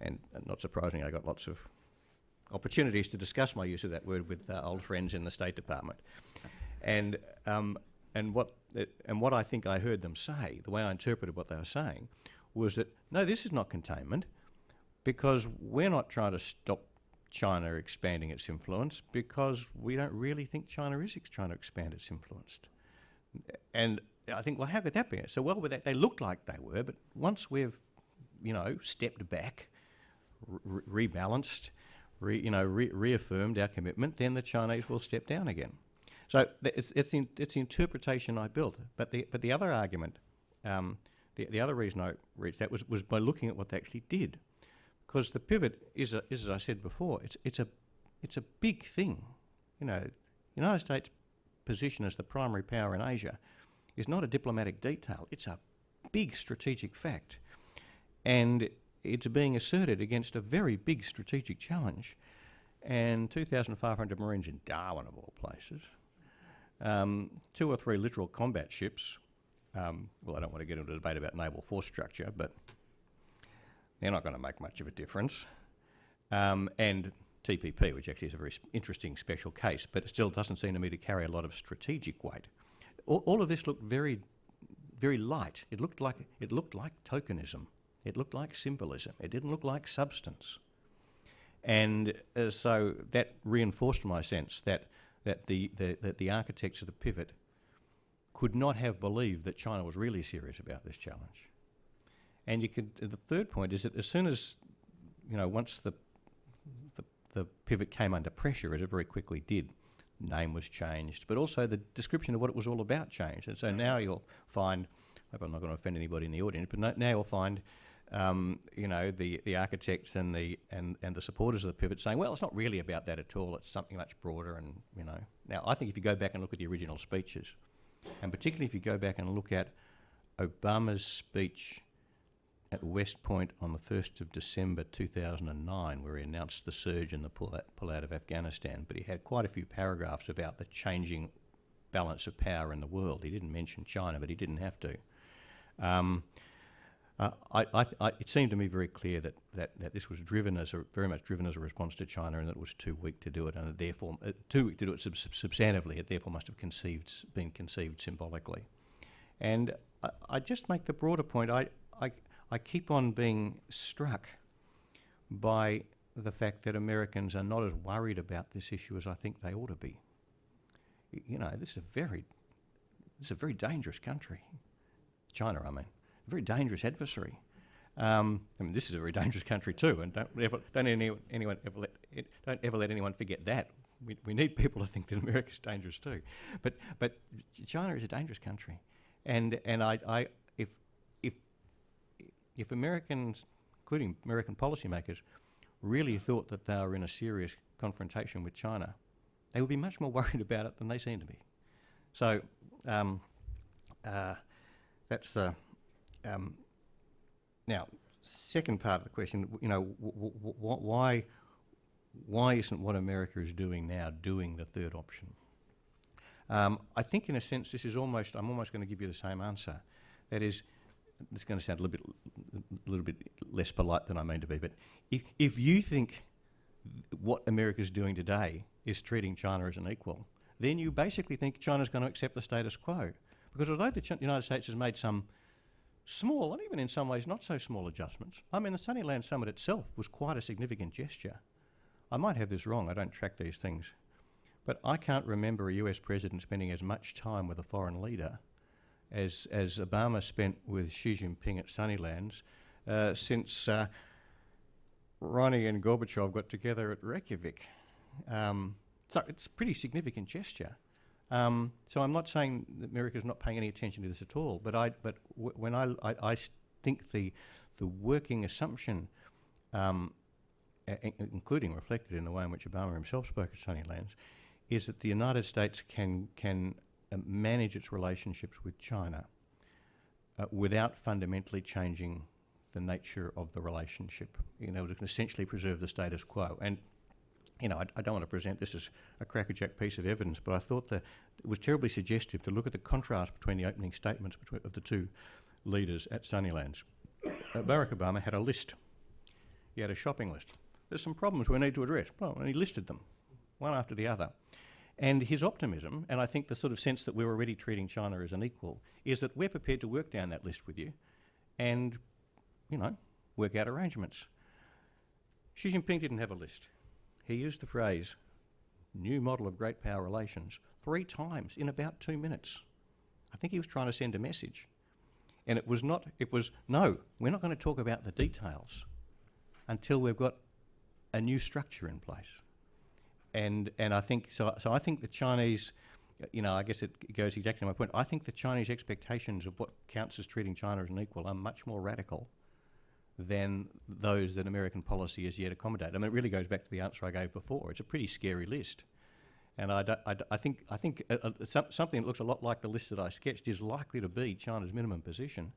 and not surprisingly, I got lots of opportunities to discuss my use of that word with old friends in the State Department, and what I think I heard them say, the way I interpreted what they were saying, was that no, this is not containment, because we're not trying to stop China expanding its influence, because we don't really think China is trying to expand its influence. And I think, well, how could that be? So, well, they looked like they were, but once we've, stepped back rebalanced, reaffirmed our commitment, then the Chinese will step down again. So it's the interpretation I built. But the other argument, the other reason I reached that was by looking at what they actually did, because the pivot is as I said before, it's a big thing. The United States' position as the primary power in Asia is not a diplomatic detail. It's a big strategic fact, and it's being asserted against a very big strategic challenge. And 2,500 Marines in Darwin, of all places, 2 or 3 literal combat ships. Well, I don't want to get into a debate about naval force structure, but they're not going to make much of a difference. And TPP, which actually is a very interesting special case, but it still doesn't seem to me to carry a lot of strategic weight. All of this looked very, very light. It looked like tokenism. It looked like symbolism. It didn't look like substance. And so that reinforced my sense that the architects of the pivot could not have believed that China was really serious about this challenge. And the third point is that as soon as, once the pivot came under pressure, as it very quickly did, name was changed, but also the description of what it was all about changed. And so now you'll find, I hope I'm not going to offend anybody in the audience, but now you'll find, the architects and the supporters of the pivot saying, well, it's not really about that at all. It's something much broader. And now I think if you go back and look at the original speeches, and particularly if you go back and look at Obama's speech at West Point on the 1st of December 2009, where he announced the surge and the pull out of Afghanistan, but he had quite a few paragraphs about the changing balance of power in the world. He didn't mention China, but he didn't have to. It seemed to me very clear that this was very much driven as a response to China, and that it was too weak to do it, and therefore too weak to do it substantively. It therefore must have been conceived symbolically. And I just make the broader point. I keep on being struck by the fact that Americans are not as worried about this issue as I think they ought to be. This is a very dangerous country. China, I mean. A very dangerous adversary. This is a very dangerous country too, and don't ever let anyone forget that. We need people to think that America's dangerous too, but China is a dangerous country, and if Americans, including American policymakers, really thought that they were in a serious confrontation with China, they would be much more worried about it than they seem to be. So that's the. Now, second part of the question, why isn't what America is doing now doing the third option? I think, in a sense, I'm almost going to give you the same answer. That is, it's going to sound a little bit less polite than I mean to be, but if you think what America is doing today is treating China as an equal, then you basically think China's going to accept the status quo. Because although the United States has made some small, and even in some ways not so small adjustments. I mean, the Sunnyland Summit itself was quite a significant gesture. I might have this wrong, I don't track these things, but I can't remember a US president spending as much time with a foreign leader as Obama spent with Xi Jinping at Sunnylands since Ronnie and Gorbachev got together at Reykjavik. So it's a pretty significant gesture. So I'm not saying that America's not paying any attention to this at all, but when I think the working assumption, including reflected in the way in which Obama himself spoke at Sunnylands, is that the United States can manage its relationships with China without fundamentally changing the nature of the relationship. It can essentially preserve the status quo. And I don't want to present this as a crackerjack piece of evidence, but I thought that it was terribly suggestive to look at the contrast between the opening statements of the two leaders at Sunnylands. Barack Obama had a list. He had a shopping list. There's some problems we need to address. Well, and he listed them, one after the other. And his optimism, and I think the sort of sense that we're already treating China as an equal, is that we're prepared to work down that list with you and, work out arrangements. Xi Jinping didn't have a list. He used the phrase, new model of great power relations, 3 times in about 2 minutes. I think he was trying to send a message. And no, we're not going to talk about the details. until we've got a new structure in place. And I think so. I think the Chinese, I guess it goes exactly to my point. I think the Chinese expectations of what counts as treating China as an equal are much more radical than those that American policy has yet accommodated. I mean, it really goes back to the answer I gave before. It's a pretty scary list, and I think something that looks a lot like the list that I sketched is likely to be China's minimum position,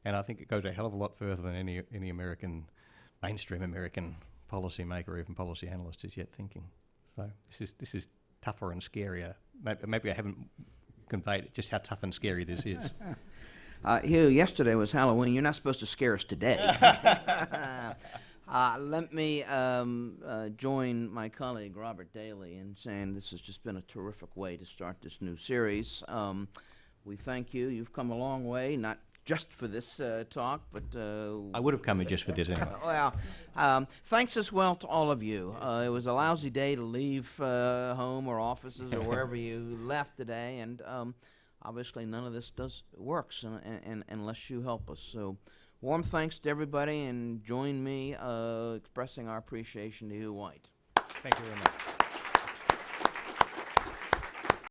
and I think it goes a hell of a lot further than any American, mainstream American policymaker or even policy analyst is yet thinking. So this is tougher and scarier. Maybe I haven't conveyed just how tough and scary this is. Hugh, yesterday was Halloween. You're not supposed to scare us today. Let me join my colleague Robert Daly in saying this has just been a terrific way to start this new series. We thank you. You've come a long way, not just for this talk, but I would have come in just for this anyway. well, thanks as well to all of you. It was a lousy day to leave home or offices or wherever you left today, and obviously none of this works unless you help us. So warm thanks to everybody, and join me expressing our appreciation to Hugh White. Thank you very much.